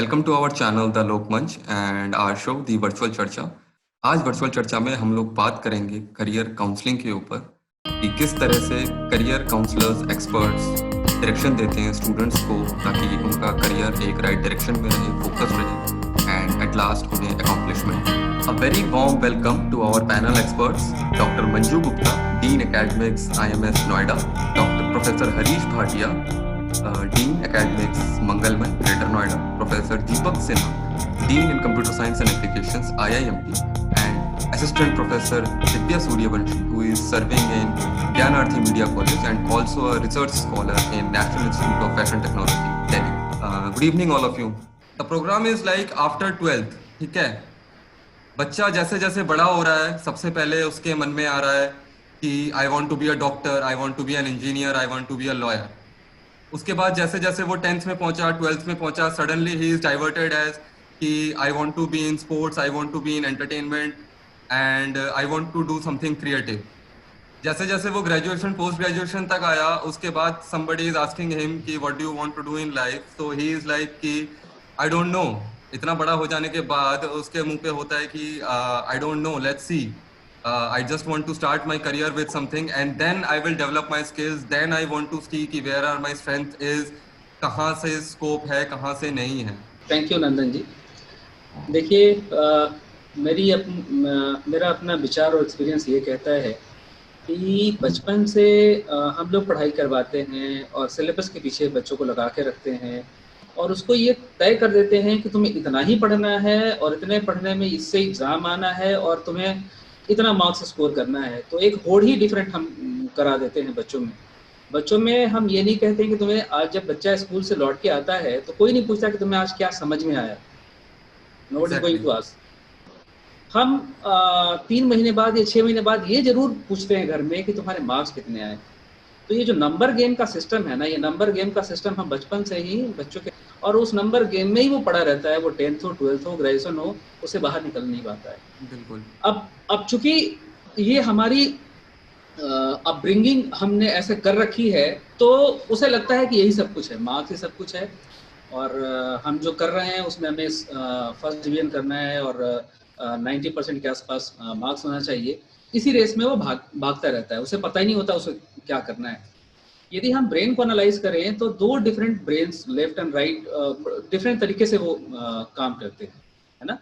Welcome to our channel the Lokmanch and our show the virtual charcha. आज virtual चर्चा में हम लोग बात करेंगे करियर काउंसलिंग के ऊपर कि किस तरह से करियर काउंसलर्स एक्सपर्ट्स डायरेक्शन देते हैं स्टूडेंट्स को ताकि उनका करियर एक राइट डायरेक्शन में रहे, फोकस रहे एंड एट लास्ट उन्हें accomplishment. A very warm welcome to our panel experts doctor Manju Gupta, dean academics IMS नोएडा, doctor professor Harish Bhatia, Dean Academics Mangalman, Greater Noida, Professor Deepak Sinha, Dean in Computer Science and Applications IIMT, and Assistant Professor Divya Suryavanshi, who is serving in Gyanarthi Media College and also a research scholar in National Institute of Fashion Technology, Delhi. Good evening all of you. The program is like after 12th, ठीक है? बच्चा जैसे जैसे बड़ा हो रहा है, सबसे पहले उसके मन में आ रहा है कि I want to be a doctor, I want to be an engineer, I want to be a lawyer. उसके बाद जैसे जैसे वो 10th में पहुंचा, 12th में पहुंचा, suddenly he is diverted as कि I want to be in sports, I want to be in entertainment and I want to do something creative. जैसे जैसे वो ग्रेजुएशन पोस्ट ग्रेजुएशन तक आया, उसके बाद somebody is asking him कि what do you want to do in life, so he is like कि I don't know। इतना बड़ा हो जाने के बाद उसके मुंह पे होता है कि I don't know, let's see। I just want to start my career with something and then I will develop my skills, then I want to see कि where are my strength is, कहाँ से scope है, कहाँ से नहीं है। Thank you नंदन जी। देखिए, मेरा अपना विचार और एक्सपीरियंस ये कहता है कि बचपन से हम लोग पढ़ाई करवाते हैं और सिलेबस के पीछे बच्चों को लगा के रखते हैं और उसको ये तय कर देते हैं कि तुम्हें इतना ही पढ़ना है और इतने पढ़ने में इससे एग्ज़ाम आना है और तुम्हें इतना मार्क्स स्कोर करना है। तो एक होड़ ही डिफरेंट हम करा देते हैं बच्चों में हम ये नहीं कहते कि तुम्हें आज जब बच्चा स्कूल से लौट के आता है तो कोई नहीं पूछता कि तुम्हें आज क्या समझ में आया। Note is going to ask. हम 3 महीने बाद या 6 महीने बाद ये जरूर पूछते हैं घर में कि तुम्हारे मार्क्स कितने आए। तो ये जो नंबर गेम का सिस्टम है ना, ये नंबर गेम का सिस्टम हम बचपन से ही बच्चों के, और उस नंबर गेम में ही वो पड़ा रहता है, वो 10th हो, 12th हो, ग्रेजुएशन हो, उससे बाहर निकल नहीं पाता है। बिल्कुल। अब चूंकि ये हमारी अपब्रिंगिंग हमने ऐसे कर रखी है तो उसे लगता है कि यही सब कुछ है, मार्क्स ही सब कुछ है और हम जो कर रहे हैं उसमें हमें फर्स्ट डिवीजन करना है और 90% के आसपास मार्क्स होना चाहिए। इसी रेस में वो भागता रहता है, उसे पता ही नहीं होता उसे क्या करना है। यदि हम ब्रेन को एनालाइज करें तो 2 different brains, left and right, different तरीके से वो काम करते हैं, है ना।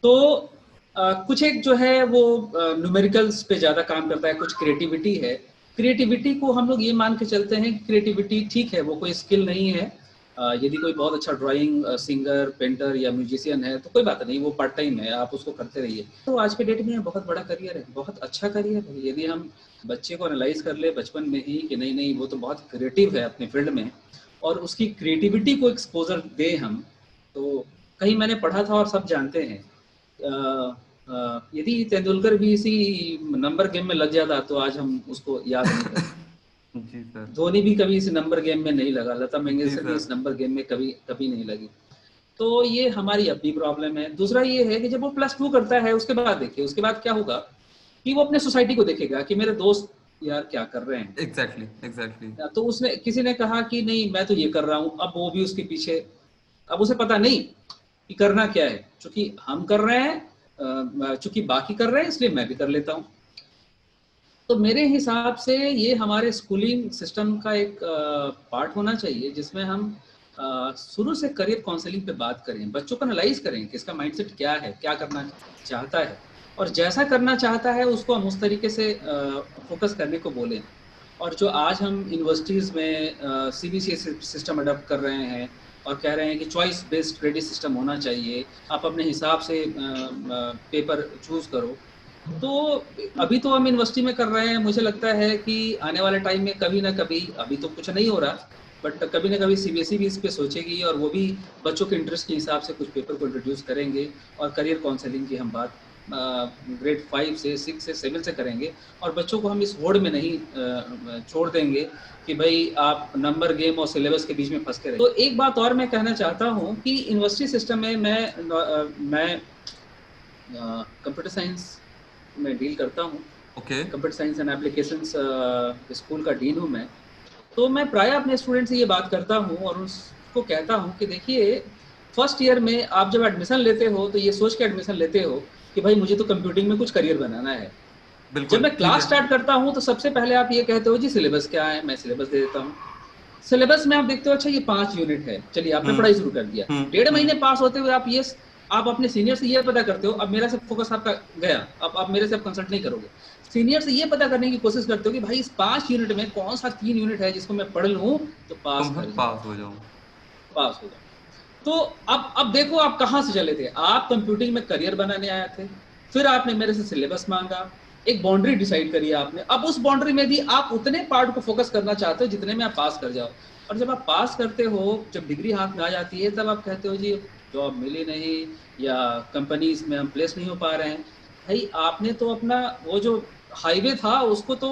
तो कुछ एक जो है वो न्यूमेरिकल्स पे ज़्यादा काम करता है, कुछ क्रिएटिविटी है। क्रिएटिविटी को हम लोग ये मान के चलते हैं कि क्रिएटिविटी ठीक है, वो कोई स्किल नहीं है। यदि कोई बहुत अच्छा ड्राइंग, सिंगर, पेंटर या म्यूजिशियन है तो कोई बात नहीं, वो पार्ट टाइम है, आप उसको करते रहिए। तो आज के डेट में बहुत बड़ा करियर है, बहुत अच्छा करियर है। यदि हम बच्चे को एनालाइज कर ले बचपन में ही कि नहीं वो तो बहुत क्रिएटिव है अपने फील्ड में और उसकी क्रिएटिविटी को एक्सपोजर दें हम, तो कहीं मैंने पढ़ा था और सब जानते हैं, यदि तेंदुलकर भी इसी नंबर गेम में लग जाता तो आज हम उसको याद नहीं करते। जी सर। धोनी भी कभी इस नंबर गेम में नहीं लगा, लता मंगेशकर भी इस नंबर गेम में कभी नहीं लगी। तो ये हमारी अपनी प्रॉब्लम है। दूसरा ये है कि जब वो +2 करता है उसके बाद देखिए, उसके बाद क्या होगा कि वो अपने सोसाइटी को देखेगा कि मेरे दोस्त यार क्या कर रहे हैं। एग्जैक्टली। तो उसने, किसी ने कहा कि नहीं मैं तो ये कर रहा हूँ, अब वो भी उसके पीछे, अब उसे पता नहीं कि करना क्या है। चूंकि हम कर रहे हैं, चूंकि बाकी कर रहे हैं, इसलिए मैं भी कर लेता हूँ। तो मेरे हिसाब से ये हमारे स्कूलिंग सिस्टम का एक पार्ट होना चाहिए जिसमें हम शुरू से करियर काउंसलिंग पे बात करें, बच्चों को एनालाइज करें कि इसका माइंडसेट क्या है, क्या करना चाहता है और जैसा करना चाहता है उसको हम उस तरीके से फोकस करने को बोलें। और जो आज हम यूनिवर्सिटीज़ में CBSE सिस्टम अडॉप्ट कर रहे हैं और कह रहे हैं कि चॉइस बेस्ड क्रेडिट सिस्टम होना चाहिए, आप अपने हिसाब से पेपर चूज़ करो। तो अभी तो हम यूनिवर्सिटी में कर रहे हैं, मुझे लगता है कि आने वाले टाइम में कभी ना कभी, अभी तो कुछ नहीं हो रहा, बट कभी ना कभी CBSE भी इस पे सोचेगी और वो भी बच्चों के इंटरेस्ट के हिसाब से कुछ पेपर को इंट्रोड्यूस करेंगे और करियर काउंसलिंग की हम बात ग्रेड 5 से 6 से 7 से करेंगे और बच्चों को हम इस होड़ में नहीं छोड़ देंगे कि भाई आप नंबर गेम और सिलेबस के बीच में फंस के रहे। तो एक बात और मैं कहना चाहता हूँ कि यूनिवर्सिटी सिस्टम में मैं कंप्यूटर साइंस में डील करता हूँ। Computer science and applications school का डीन हूँ मैं। तो मैं प्राय अपने स्टूडेंट से ये बात करता हूँ और उसको कहता हूँ कि देखिए फर्स्ट ईयर में आप जब एडमिशन लेते हो तो ये सोच के एडमिशन लेते हो कि भाई मुझे तो कंप्यूटिंग में कुछ करियर बनाना है। जब बिल्कुल मैं ठीक क्लास है। स्टार्ट करता हूँ तो सबसे पहले आप ये कहते हो जी सिलेबस क्या है, मैं सिलेबस दे देता हूँ। सिलेबस में आप देखते हो अच्छा ये 5 यूनिट है, चलिए आपने हम्म पढ़ाई शुरू कर दिया। हम्म 1.5 महीने हम्म पास होते हुए आप अपने सीनियर से ये पता करते हो, अब मेरा से फोकस आपका गया, अब आप मेरे से कंसल्ट नहीं करोगे। सीनियर से ये पता करने की कोशिश करते हो कि भाई इस 5 यूनिट में कौन सा 3 यूनिट है जिसको मैं पढ़ लूँ तो तो पास मैं कर जाऊँ, पास हो जाऊं। पास हो जाऊँ। तो अब देखो आप कहाँ से चले थे। आप कंप्यूटिंग में करियर बनाने आए थे, फिर आपने मेरे से सिलेबस मांगा, एक बाउंड्री डिसाइड करी आपने। अब उस बाउंड्री में भी आप उतने पार्ट को फोकस करना चाहते हो जितने में आप पास कर जाओ। और जब आप पास करते हो, जब डिग्री हाथ में आ जाती है, तब आप कहते हो जी जॉब मिली नहीं या कंपनीज में हम प्लेस नहीं हो पा रहे हैं। भाई आपने तो अपना वो जो हाईवे था उसको तो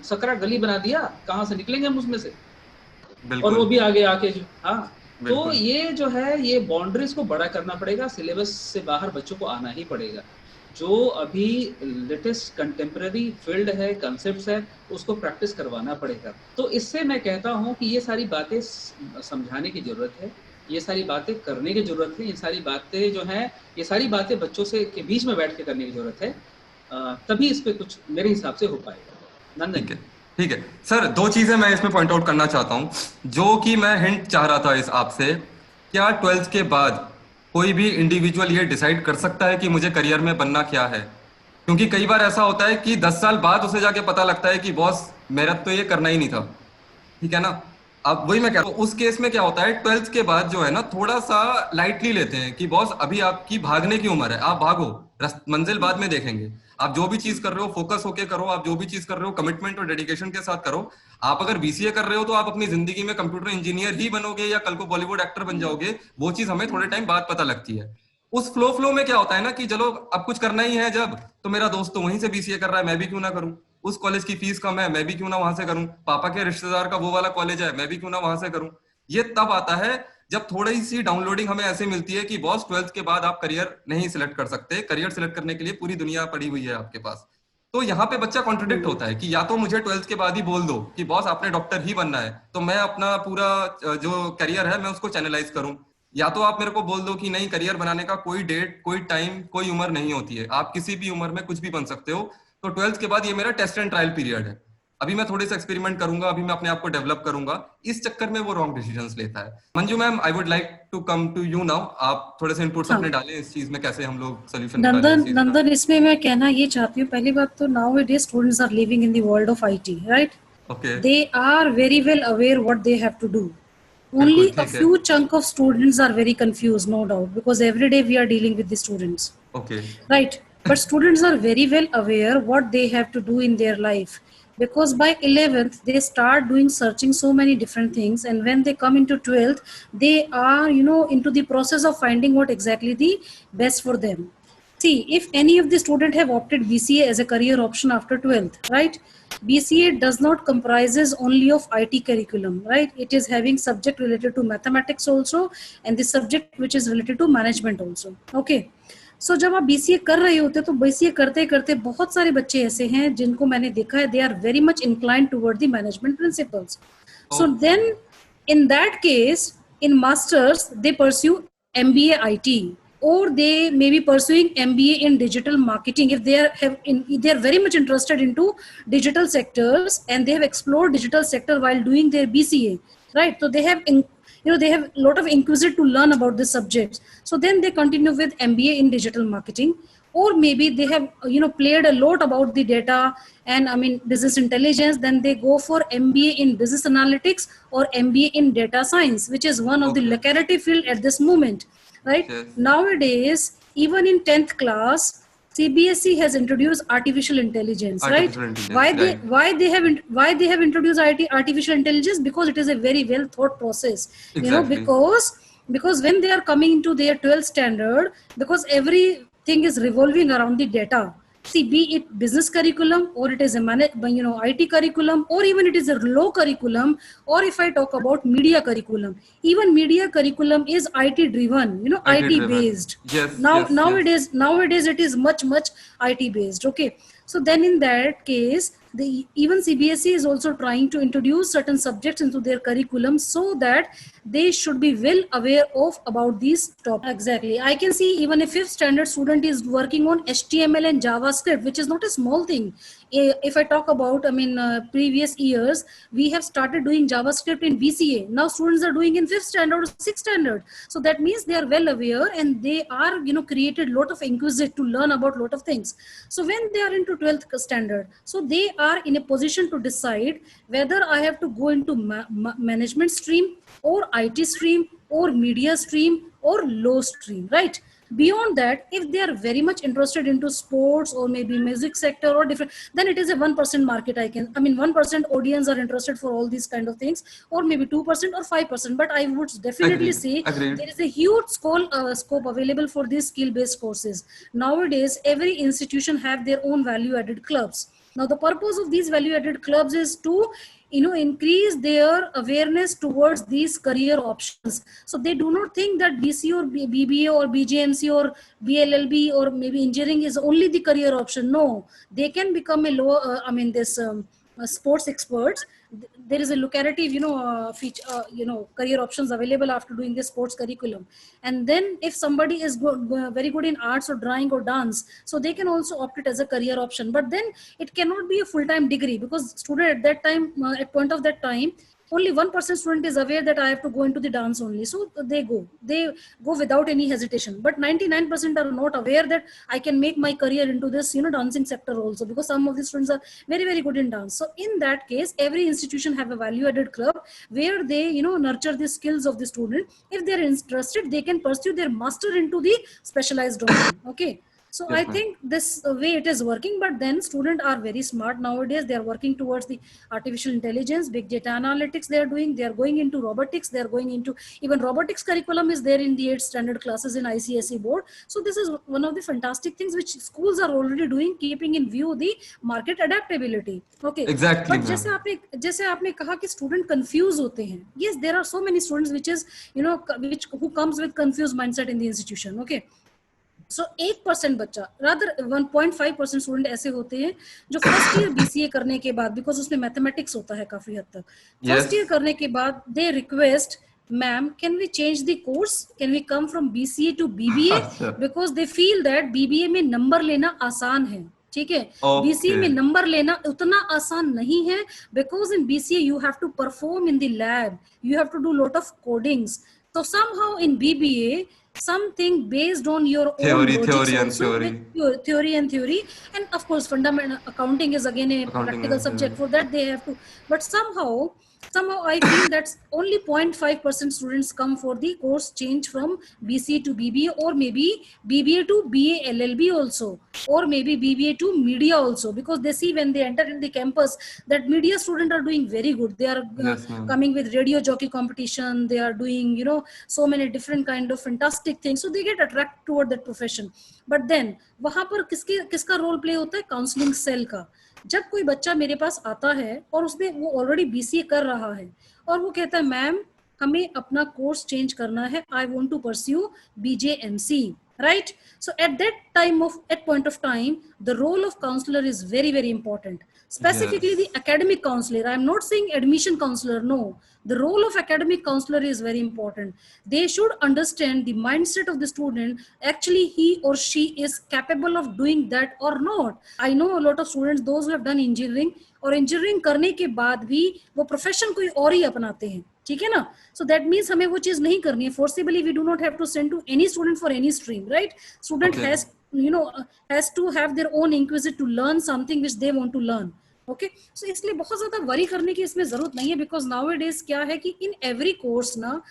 सकरा गली बना दिया, कहाँ से निकलेंगे हम उसमें से। और वो बिल्कुल भी आगे आके जो हाँ, तो बिल्कुल ये जो है ये बाउंड्रीज को बड़ा करना पड़ेगा, सिलेबस से बाहर बच्चों को आना ही पड़ेगा। जो अभी लेटेस्ट कंटेम्पररी फील्ड है, कॉन्सेप्ट्स है, उसको प्रैक्टिस करवाना पड़ेगा। तो इससे मैं कहता हूँ कि ये सारी बातें समझाने की ज़रूरत है, ये सारी बातें करने की ज़रूरत है, ये सारी बातें जो हैं, ये सारी बातें बच्चों से के बीच में बैठ के करने की ज़रूरत है। तभी इस पे कुछ मेरे हिसाब से हो पाएगा। नंदन ठीक है। जी। ठीक है सर, दो चीजें मैं इसमें पॉइंट आउट करना चाहता हूँ, जो कि मैं हिंट चाह रहा था इस आपसे। क्या 12th के बाद कोई भी इंडिविजुअल ये डिसाइड कर सकता है कि मुझे करियर में बनना क्या है? क्योंकि कई बार ऐसा होता है कि 10 साल बाद उसे जाके पता लगता है कि बॉस मेरा तो ये करना ही नहीं था। ठीक है ना? अब वही मैं कह रहा हूँ, उस केस में क्या होता है, 12th के बाद जो है ना, थोड़ा सा लाइटली लेते हैं कि बॉस अभी आपकी भागने की उम्र है, आप भागो, मंजिल बाद में देखेंगे। आप जो भी चीज कर रहे हो फोकस होके करो, आप जो भी चीज कर रहे हो कमिटमेंट और डेडिकेशन के साथ करो। आप अगर बीसीए कर रहे हो तो आप अपनी जिंदगी में कंप्यूटर इंजीनियर ही बनोगे या कल को बॉलीवुड एक्टर बन जाओगे, वो चीज हमें थोड़े टाइम बाद पता लगती है। उस फ्लो में क्या होता है ना कि चलो अब कुछ करना ही है जब, तो मेरा दोस्त तो वहीं से बीसीए कर रहा है, मैं भी क्यों ना करूं। उस कॉलेज की फीस कम है, मैं भी क्यों ना वहां से करूं। पापा के रिश्तेदार का वो वाला कॉलेज है, मैं भी क्यों ना वहां से करूं। ये तब आता है जब थोड़ी सी डाउनलोडिंग हमें ऐसे मिलती है कि बॉस 12th के बाद आप करियर नहीं सिलेक्ट कर सकते, करियर सिलेक्ट करने के लिए पूरी दुनिया पड़ी हुई है आपके पास। तो यहाँ पे बच्चा कॉन्ट्रडिक्ट होता है कि या तो मुझे 12th के बाद ही बोल दो कि बॉस आपने डॉक्टर ही बनना है, तो मैं अपना पूरा जो करियर है मैं उसको चैनलाइज करूं। या तो आप मेरे को बोल दो कि नहीं, करियर बनाने का कोई डेट, कोई टाइम, कोई उम्र नहीं होती है, आप किसी भी उम्र में कुछ भी बन सकते हो। तो 12th के बाद ये मेरा टेस्ट एंड ट्रायल पीरियड है, अभी मैं थोड़े से एक्सपेरिमेंट करूंगा, अभी मैं अपने आप को डेवलप करूंगा। इस चक्कर में वो रॉन्ग डिसीजंस लेता है। Manju ma'am, I would like to come to you now, आप थोड़े से इनपुट्स हाँ अपने डालें इस चीज में, कैसे हम लोग सोल्यूशन निकालें इस नंदन चीज का। नंदन इसमें मैं कहना ये चाहती हूँ, पहली बात तो now it is students are living in the world of IT, right? Okay. They are very well aware what they have to do. Only बिल्कुल a ठीक है। few chunk of students are very confused, no doubt, because every day we are dealing with the students, okay. right? But students are very well aware what they have to do in their life, because by 11th they start doing searching so many different things, and when they come into 12th they are, into the process of finding what exactly the best for them. See, if any of the student have opted BCA as a career option after 12th, right? BCA does not comprises only of IT curriculum, right? It is having subject related to mathematics also, and the subject which is related to management also. Okay. सो जब आप BCA कर रहे होते हो तो BCA करते करते बहुत सारे बच्चे ऐसे हैं जिनको मैंने देखा है, they are very much inclined toward the management principles. So then in that case, in masters they pursue MBA IT, or they may be pursuing MBA in digital marketing if they are very much interested into digital sectors and they have explored digital sector while doing their BCA, right? So they have they have a lot of inquisite to learn about this subjects, so then they continue with MBA in digital marketing. Or maybe they have played a lot about the data and business intelligence, then they go for MBA in business analytics or MBA in data science, which is one of the okay. lucrative field at this moment, right? Yes. Nowadays, even in 10th class, CBSE has introduced artificial intelligence, right? Artificial intelligence, right. Why they have introduced artificial intelligence? Because it is a very well thought process, exactly. because when they are coming into their 12th standard, because everything is revolving around the data. See, be it business curriculum, or it is a IT curriculum, or even it is a law curriculum, or if I talk about media curriculum, even media curriculum is IT driven, IT IT driven. based. Yes Now yes yes. nowadays it is much IT based. Okay, so then in that case, even CBSE is also trying to introduce certain subjects into their curriculum so that they should be well aware of about these topics. Exactly. I can see even a 5th standard student is working on HTML and JavaScript, which is not a small thing. If I talk about, previous years, we have started doing JavaScript in BCA. Now students are doing in 5th standard or 6th standard. So that means they are well aware and they are, created lot of inquisitive to learn about lot of things. So when they are into 12th standard, so they are in a position to decide whether I have to go into management stream or IT stream or media stream or law stream, right? Beyond that, if they are very much interested into sports or maybe music sector or different, then it is a 1% market. 1% audience are interested for all these kind of things, or maybe 2% or 5%. But I would definitely Agreed. say Agreed. there is a huge scope available for these skill-based courses. Nowadays, every institution have their own value-added clubs. Now, the purpose of these value-added clubs is to increase their awareness towards these career options. So they do not think that BC or BBA or BJMC or BLLB or maybe engineering is only the career option. No, they can become a sports experts. There is a lucrative, career options available after doing the sports curriculum. And then if somebody is very good in arts or drawing or dance, so they can also opt it as a career option. But then it cannot be a full-time degree, because student at that time, at point of that time, only 1% student is aware that I have to go into the dance only. So they go without any hesitation. But 99% are not aware that I can make my career into this, dancing sector also, because some of the students are very, very good in dance. So in that case, every institution have a value-added club where they, nurture the skills of the student. If they're interested, they can pursue their master into the specialized domain. Okay. So Yes, I ma'am. think this way it is working, but then students are very smart nowadays. They are working towards the artificial intelligence, big data analytics they are doing. They are going into robotics. They are going into, even robotics curriculum is there in the 8th standard classes in ICSE board. So this is one of the fantastic things which schools are already doing, keeping in view the market adaptability. Okay. Exactly, But ma'am. जैसे आपने कहा कि student confuse होते हैं. Yes, there are so many students who comes with confused mindset in the institution. Okay. सो 8% बच्चा, rather 1.5% student ऐसे होते हैं जो फर्स्ट ईयर BCA करने के बाद, बिकॉज उसमें मैथमेटिक्स होता है काफी हद तक, फर्स्ट ईयर करने के बाद they request, ma'am can we change the course, can we come from BCA to BBA, because they feel that BBA में नंबर लेना आसान है. ठीक है, BCA में नंबर लेना उतना आसान नहीं है, because in BCA you have to perform in the lab, you have to do lot of codings. So somehow in BBA, something based on your own theory and theory, and of course fundamental accounting is again a practical subject. For that they have to, but somehow I feel that only 0.5% students come for the course change from BCA to BBA, or maybe BBA to BA LLB also, or maybe BBA to media also, because they see when they enter in the campus that media students are doing very good. They are coming with radio jockey competition, they are doing so many different kind of fantastic things, so they get attracted toward that profession. But then वहां पर किसका role play होता है? Counselling cell का. जब कोई बच्चा मेरे पास आता है और उसने वो ऑलरेडी BCA कर रहा है और वो कहता है मैम हमें अपना कोर्स चेंज करना है, I want to pursue BJMC, right? So at point of time, the role of counselor is very, very important. Specifically the academic counselor. I am not saying admission counselor, no. The role of academic counselor is very important. They should understand the mindset of the student. Actually, he or she is capable of doing that or not. I know a lot of students, those who have done engineering, और engineering करने के बाद भी वो profession कोई और ही अपनाते हैं. ठीक है ना? So that means हमें वो चीज नहीं करनी है. Forcibly we do not have to send to any student for any stream, right? Student has to have their own inquisitive to learn something which they want to learn. Okay, so इसलिए बहुत ज्यादा worry करने की इसमें जरूरत नहीं है, because nowadays क्या है कि इन एवरी कोर्स ना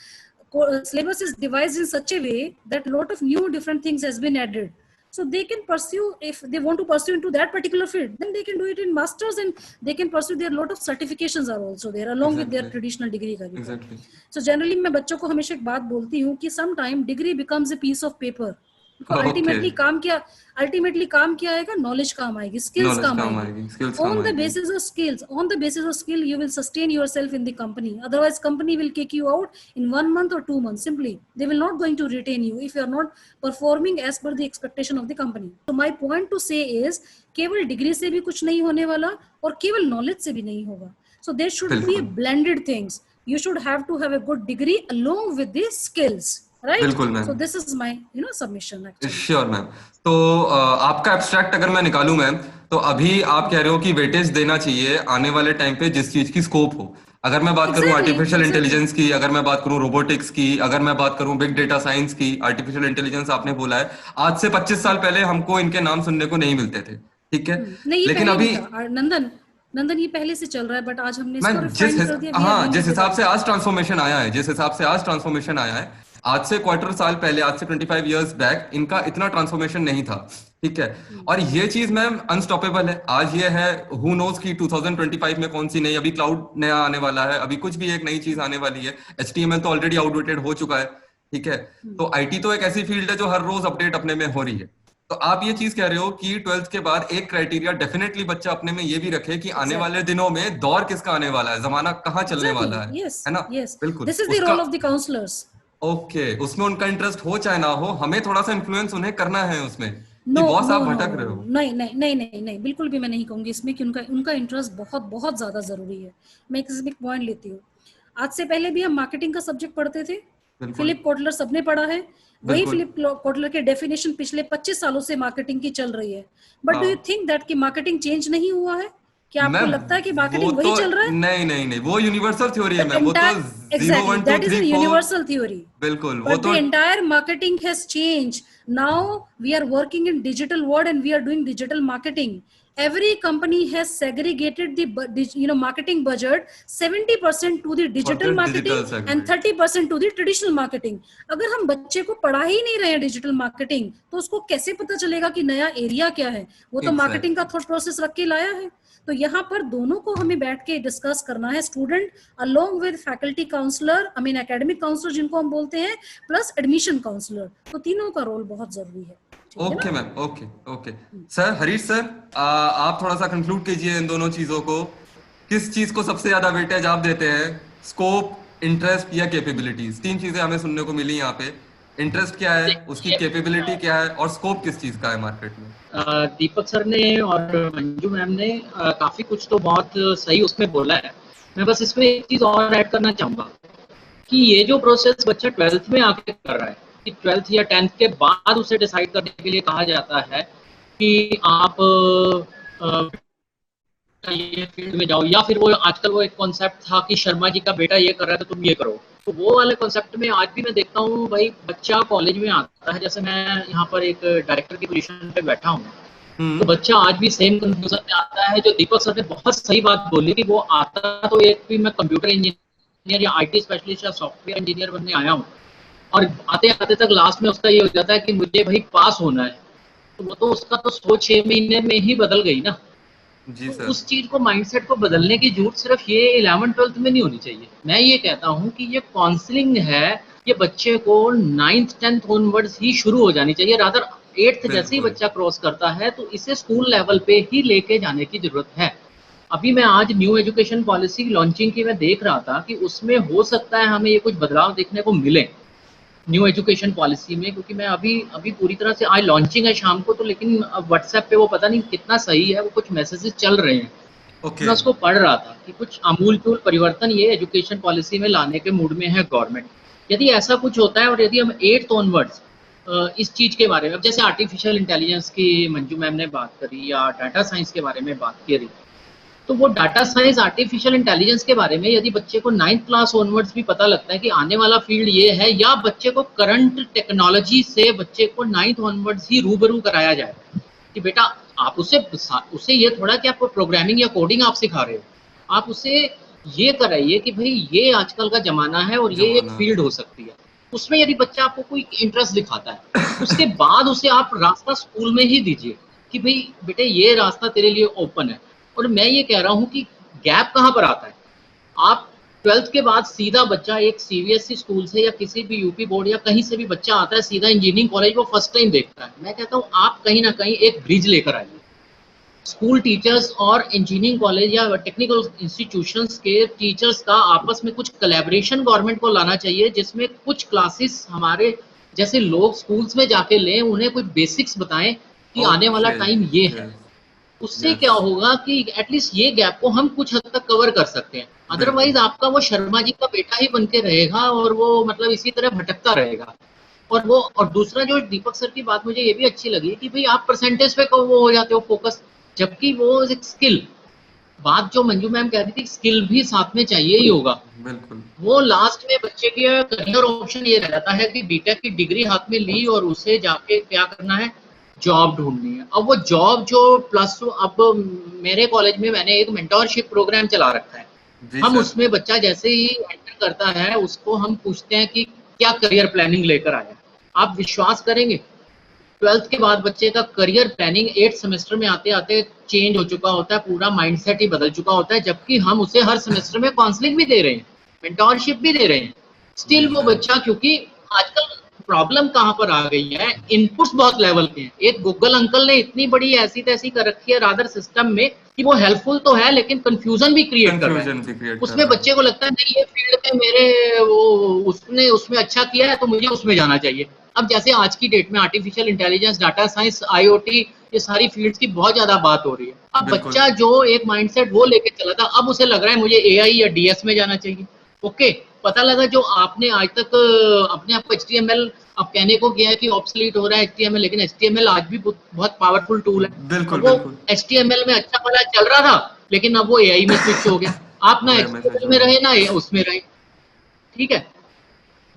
syllabus is devised in such a way that lot of new different things has been added, so they can pursue, if they want to pursue into that particular field, then they can do it in masters, and they can pursue. Their lot of certifications are also there along with their traditional degree. So generally मैं बच्चों को हमेशा एक बात बोलती हूँ कि sometime degree becomes a piece of paper. Okay, ultimately काम क्या आएगा, नॉलेज काम आएगी, स्किल्स नॉलेज काम काम आएगी. आएगी, स्किल्स काम On the आएगी. basis of skill, you will sustain yourself in the company. Otherwise, company will kick you out in 1 month or 2 months. Simply, they will not going to retain you if you are not performing as per the expectation of the company. So my point to say is, केवल degree से भी कुछ नहीं होने वाला और केवल knowledge से भी नहीं होगा. So there should be बिल्कुल, blended things. You should have to have a good degree along with the skills, right? बिल्कुल ma'am. So this is my submission actually. Sure ma'am. तो आपका एब्स्ट्रैक्ट अगर मैं निकालूं मैम, तो अभी आप कह रहे हो कि वेटेज देना चाहिए आने वाले टाइम पे जिस चीज की स्कोप हो. अगर मैं बात करूं आर्टिफिशियल इंटेलिजेंस की, अगर मैं बात करूं रोबोटिक्स की, अगर मैं बात करूं बिग डेटा साइंस की, आर्टिफिशियल इंटेलिजेंस आपने बोला है, आज से 25 साल पहले हमको इनके नाम सुनने को नहीं मिलते थे, ठीक है. नहीं, ये लेकिन पहले अभी भी था. नंदन ये पहले से चल रहा है, बट आज हमने इसको मैं रिफाइन कर दिया. हाँ, जिस हिसाब से आज ट्रांसफॉर्मेशन आया है, जिस हिसाब से आज ट्रांसफॉर्मेशन आया है, आज से क्वार्टर साल पहले, आज से 25 इयर्स बैक इनका इतना ट्रांसफॉर्मेशन नहीं था, ठीक है. और ये चीज मैम अनस्टॉपेबल है. आज ये है, हु नोज कि 2025 में कौन सी नई, अभी क्लाउड नया आने वाला है, अभी कुछ भी एक नई चीज आने वाली है. HTML तो ऑलरेडी आउटडेटेड हो चुका है, ठीक है. तो IT तो एक ऐसी फील्ड है जो हर रोज अपडेट अपने में हो रही है. तो आप ये चीज कह रहे हो कि 12th के बाद एक क्राइटेरिया डेफिनेटली बच्चा अपने में ये भी रखे कि आने वाले दिनों में दौर किसका आने वाला है, जमाना कहाँ चलने वाला है, है ना. बिल्कुल, this is the role of the counsellors. Okay, उसमें उनका इंटरेस्ट हो चाहे ना हो, हमें थोड़ा सा इन्फ्लुएंस उन्हें करना है उसमें. नो, बॉस आप भटक रहे हो. नहीं, बिल्कुल भी मैं नहीं कहूंगी इसमें कि उनका इंटरेस्ट बहुत बहुत ज्यादा जरूरी है. मैं एक पॉइंट लेती हूँ. आज से पहले भी हम मार्केटिंग का सब्जेक्ट पढ़ते थे. फिलिप कोटलर सबने पढ़ा है. वही फिलिप कोटलर के डेफिनेशन पिछले 25 सालों से मार्केटिंग की चल रही है. But do you think that कि मार्केटिंग चेंज नहीं हुआ है? क्या आपको लगता है कि मार्केटिंग वही चल रहा है? नहीं, वो यूनिवर्सल थ्योरी है मैम. वो तो 0 1 2 3 4 यूनिवर्सल थ्योरी. बिल्कुल, वो But तो the entire marketing has changed. Now we are working in digital world and we are doing digital marketing. Every company has segregated the marketing budget 70% to the digital marketing and 30% to the traditional marketing. अगर हम बच्चे को पढ़ा ही नहीं रहे हैं digital marketing, तो उसको कैसे पता चलेगा कि नया एरिया क्या है? वो तो मार्केटिंग का थॉट प्रोसेस रख के लाया है. तो यहाँ पर दोनों को हमें बैठ के डिस्कस करना है, student along with faculty counsellor, academic counsellor जिनको हम बोलते हैं, प्लस एडमिशन काउंसलर. तो तीनों का रोल बहुत जरूरी है. Okay ma'am, okay sir. Harish sir, आप थोड़ा सा कंक्लूड कीजिए इन दोनों चीजों को. किस चीज को सबसे ज्यादा वेटेज आप देते हैं, स्कोप, इंटरेस्ट या कैपेबिलिटीज? 3 चीजें हमें सुनने को मिली यहाँ पे. इंटरेस्ट क्या है, उसकी कैपेबिलिटी क्या है, और स्कोप किस चीज का है मार्केट में? दीपक सर ने और मंजू मैम ने काफी कुछ तो बहुत सही उसमें बोला है. मैं बस इसमें एक चीज और ऐड करना चाहूंगा कि ये जो प्रोसेस बच्चा 12th में आके कर रहा है, कि 12th या 10th के बाद उसे डिसाइड करने के लिए कहा जाता है कि आप ये फील्ड में जाओ, या फिर वो आजकल वो एक कॉन्सेप्ट था कि शर्मा जी का बेटा ये कर रहा है तो तुम ये करो. तो वो वाले कॉन्सेप्ट में आज भी मैं देखता हूँ भाई, बच्चा कॉलेज में आता है, जैसे मैं यहाँ पर एक डायरेक्टर की पोजीशन पे बैठा हूँ, तो बच्चा आज भी सेम कंफ्यूजन में आता है. जो दीपक सर ने बहुत सही बात बोली कि वो आता तो एक भी मैं कंप्यूटर इंजीनियर या IT स्पेशलिस्ट या सॉफ्टवेयर इंजीनियर बनने आया हूँ, और आते आते तक लास्ट में उसका ये हो जाता है कि मुझे भाई पास होना है. तो वो तो उसका तो सोच 6 महीने में ही बदल गई ना. जी सर. उस चीज को, माइंडसेट को बदलने की जरूरत सिर्फ ये 11th 12th में नहीं होनी चाहिए. मैं ये कहता हूँ कि ये काउंसलिंग है, ये बच्चे को 9th 10th ऑनवर्ड्स ही शुरू हो जानी चाहिए. रादर 8th जैसे ही बच्चा क्रॉस करता है तो इसे स्कूल लेवल पे ही लेके जाने की जरूरत है. अभी मैं आज न्यू एजुकेशन पॉलिसी लॉन्चिंग की मैं देख रहा था कि उसमें हो सकता है हमें ये कुछ बदलाव देखने को मिले न्यू एजुकेशन पॉलिसी में, क्योंकि मैं अभी पूरी तरह से, आज लॉन्चिंग है शाम को, तो लेकिन अब व्हाट्सएप पे वो पता नहीं कितना सही है, वो कुछ मैसेजेस चल रहे हैं. मैं उसको पढ़ रहा था कि कुछ आमूलचूल परिवर्तन ये एजुकेशन पॉलिसी में लाने के मूड में है गवर्नमेंट. यदि ऐसा कुछ होता है और यदि हम 8th ऑनवर्ड्स इस चीज के बारे में, जैसे आर्टिफिशियल इंटेलिजेंस की मंजू मैम ने बात करी या डाटा साइंस के बारे में बात करी, तो वो डाटा साइंस, आर्टिफिशियल इंटेलिजेंस के बारे में यदि बच्चे को 9th क्लास ऑनवर्ड्स भी पता लगता है कि आने वाला फील्ड ये है, या बच्चे को करंट टेक्नोलॉजी से बच्चे को 9th ऑनवर्ड्स ही रूबरू कराया जाए कि बेटा आप उसे ये थोड़ा कि आपको प्रोग्रामिंग या कोडिंग आप सिखा रहे हो, आप उसे ये कराइए कि भाई ये आजकल का जमाना है और ये एक फील्ड हो सकती है. उसमें यदि बच्चा आपको कोई इंटरेस्ट दिखाता है, उसके बाद उसे आप रास्ता स्कूल में ही दीजिए कि भाई बेटे ये रास्ता तेरे लिए ओपन है. और मैं ये कह रहा हूँ कि गैप कहाँ पर आता है, आप 12th के बाद सीधा बच्चा एक सीबीएसई स्कूल से या किसी भी यूपी बोर्ड या कहीं से भी बच्चा आता है सीधा इंजीनियरिंग कॉलेज वो फर्स्ट टाइम देखता है। मैं कहता हूँ आप कहीं ना कहीं एक ब्रिज लेकर आइए। स्कूल टीचर्स और इंजीनियरिंग कॉलेज या टेक्निकल इंस्टीट्यूशंस के टीचर्स का आपस में कुछ कोलैबोरेशन गवर्नमेंट को लाना चाहिए, जिसमें कुछ क्लासेस हमारे जैसे लोग स्कूल्स में जाके लें, उन्हें कुछ बेसिक्स बताएं कि आने वाला टाइम ये है। उससे क्या होगा कि एटलीस्ट ये गैप को हम कुछ हद तक कवर कर सकते हैं। अदरवाइज आपका वो शर्मा जी का बेटा ही बन के रहेगा और वो मतलब इसी तरह भटकता रहेगा। और दूसरा जो दीपक सर की बात मुझे ये भी अच्छी लगी कि भाई आप परसेंटेज पे वो हो जाते हो फोकस, जबकि वो एक स्किल बात जो मंजू मैम कह रही थी, स्किल भी साथ में चाहिए ही होगा। बिल्कुल। वो लास्ट में बच्चे के करियर ऑप्शन ये रहता है कि बीटेक की डिग्री हाथ में ली और उसे जाके क्या करना है, जॉब ढूंढनी है। अब वो जॉब जो प्लस अब मेरे कॉलेज में मैंने एक मेंटोरशिप प्रोग्राम चला रखा है। हम उसमें बच्चा जैसे ही एंटर करता है उसको हम पूछते हैं कि क्या करियर प्लानिंग लेकर आया। आप विश्वास करेंगे 12th के बाद बच्चे का करियर प्लानिंग 8th सेमेस्टर में आते आते चेंज हो चुका होता है, पूरा माइंडसेट ही बदल चुका होता है, जबकि हम उसे हर सेमेस्टर में काउंसलिंग भी दे रहे हैं, मेंटोरशिप भी दे रहे हैं। स्टिल वो बच्चा, क्योंकि आजकल प्रॉब्लम कहाँ पर आ गई है, इनपुट्स बहुत लेवल के हैं। एक गूगल अंकल ने इतनी बड़ी ऐसी तैसी कर रखी है रादर सिस्टम में कि वो हेल्पफुल तो है लेकिन कंफ्यूजन भी क्रिएट कर रहा है। उसमें बच्चे को लगता है नहीं ये फील्ड में मेरे वो उसने उसमें अच्छा किया है तो मुझे उसमें जाना चाहिए। अब जैसे आज की डेट में artificial intelligence, data science, IoT, ये सारी फील्ड्स की बहुत ज्यादा बात हो रही है। अब बच्चा जो एक माइंडसेट वो लेके चला था, अब उसे लग रहा है मुझे एआई या डीएस में जाना चाहिए। ओके, पता लगा जो आपने आज तक अपने आप को HTML अब कहने को किया है कि ऑब्सोलीट हो रहा है HTML, लेकिन HTML आज भी बहुत पावरफुल टूल है। बिल्कुल, वो HTML में अच्छा भला चल रहा था लेकिन अब वो एआई में स्विच हो गया। आप ना HTML में रहे ना उसमें रहे, ठीक है।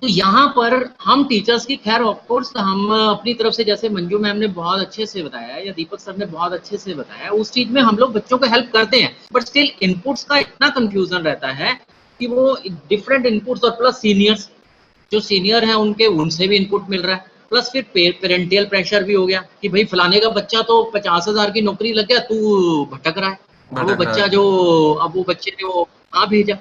तो यहाँ पर हम टीचर्स की, खैर ऑफ कोर्स हम अपनी तरफ से, जैसे मंजू मैम ने बहुत अच्छे से बताया या दीपक सर ने बहुत अच्छे से बताया, उस चीज में हम लोग बच्चों को हेल्प करते हैं, बट स्टिल इनपुट्स का इतना कंफ्यूजन रहता है कि वो डिफरेंट इनपुट्स, और प्लस सीनियर्स जो सीनियर हैं उनसे भी इनपुट मिल रहा है, प्लस फिर पेरेंटियल प्रेशर भी हो गया कि भाई फलाने का बच्चा तो 50,000 की नौकरी लग गया, तू भटक रहा है। वो बच्चा जो अब वो बच्चे ने वो कहाँ भेजा।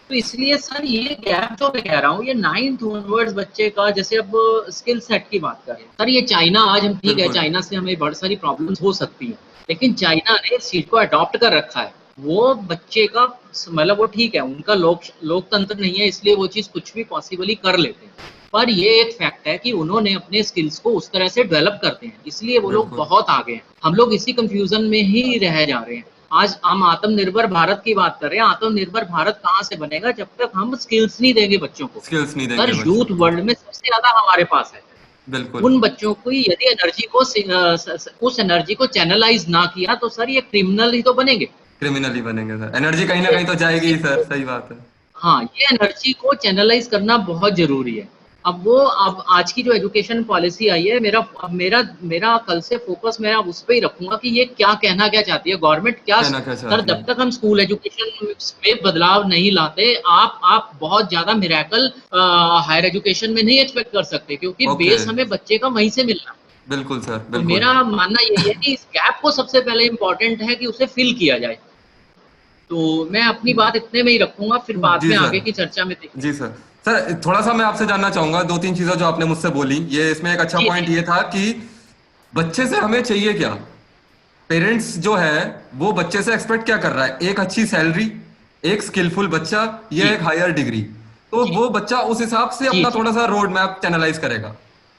तो इसलिए सर ये गैप जो मैं कह रहा हूँ, ये 9th ऑनवर्ड्स बच्चे का, जैसे अब स्किल सेट की बात करें सर, ये चाइना आज हम ठीक है, चाइना से हमें बहुत सारी प्रॉब्लम्स हो सकती है, लेकिन चाइना ने इस चीज को अडॉप्ट कर रखा है। वो बच्चे का मतलब वो ठीक है, उनका लोकतंत्र नहीं है इसलिए वो चीज कुछ भी पॉसिबली कर लेते हैं, पर ये एक फैक्ट है कि उन्होंने अपने स्किल्स को उस तरह से डेवलप करते हैं, इसलिए वो लोग बहुत आगे हैं। हम लोग इसी कंफ्यूजन में ही रह जा रहे हैं। आज हम आत्मनिर्भर भारत की बात कर रहे हैं, आत्मनिर्भर भारत कहाँ से बनेगा जब तक हम स्किल्स नहीं देंगे बच्चों को। स्किल्स नहीं देंगे। सर यूथ वर्ल्ड में सबसे ज्यादा हमारे पास है। बिल्कुल। उन बच्चों को यदि एनर्जी को उस एनर्जी को चैनलाइज ना किया तो सर ये क्रिमिनल ही तो बनेंगे। क्रिमिनल ही बनेंगे सर, एनर्जी कहीं ना कहीं तो जाएगी ही सर, सही बात है। हाँ, ये एनर्जी को चैनलाइज करना बहुत जरूरी है। अब आज की जो एजुकेशन पॉलिसी आई है, मेरा कल से फोकस मैं उस पर ही रखूंगा कि ये क्या कहना क्या चाहती है गवर्नमेंट, क्या सर जब तक हम स्कूल एजुकेशन में बदलाव नहीं लाते, आप बहुत ज्यादा मिरेकल हायर एजुकेशन में नहीं एक्सपेक्ट कर सकते, क्योंकि बेस हमें बच्चे का वहीं से मिलना। बिल्कुल सर, बिल्कुल। तो मेरा मानना यही है कि इस गैप को सबसे पहले इम्पोर्टेंट है कि उसे फिल किया जाए। तो मैं अपनी बात इतने में ही रखूंगा, फिर बाद में आगे की चर्चा में देखेंगे। जी सर। सर थोड़ा सा मैं आपसे जानना चाहूंगा, 2-3 चीजें जो आपने मुझसे बोली, ये इसमें एक अच्छा पॉइंट ये था कि बच्चे से हमें चाहिए क्या। पेरेंट्स जो है वो बच्चे से एक्सपेक्ट क्या कर रहा है, एक अच्छी सैलरी, एक स्किलफुल बच्चा, या एक हायर डिग्री। तो वो बच्चा उस हिसाब से अपना थोड़ा सा रोड मैप चैनलाइज करेगा।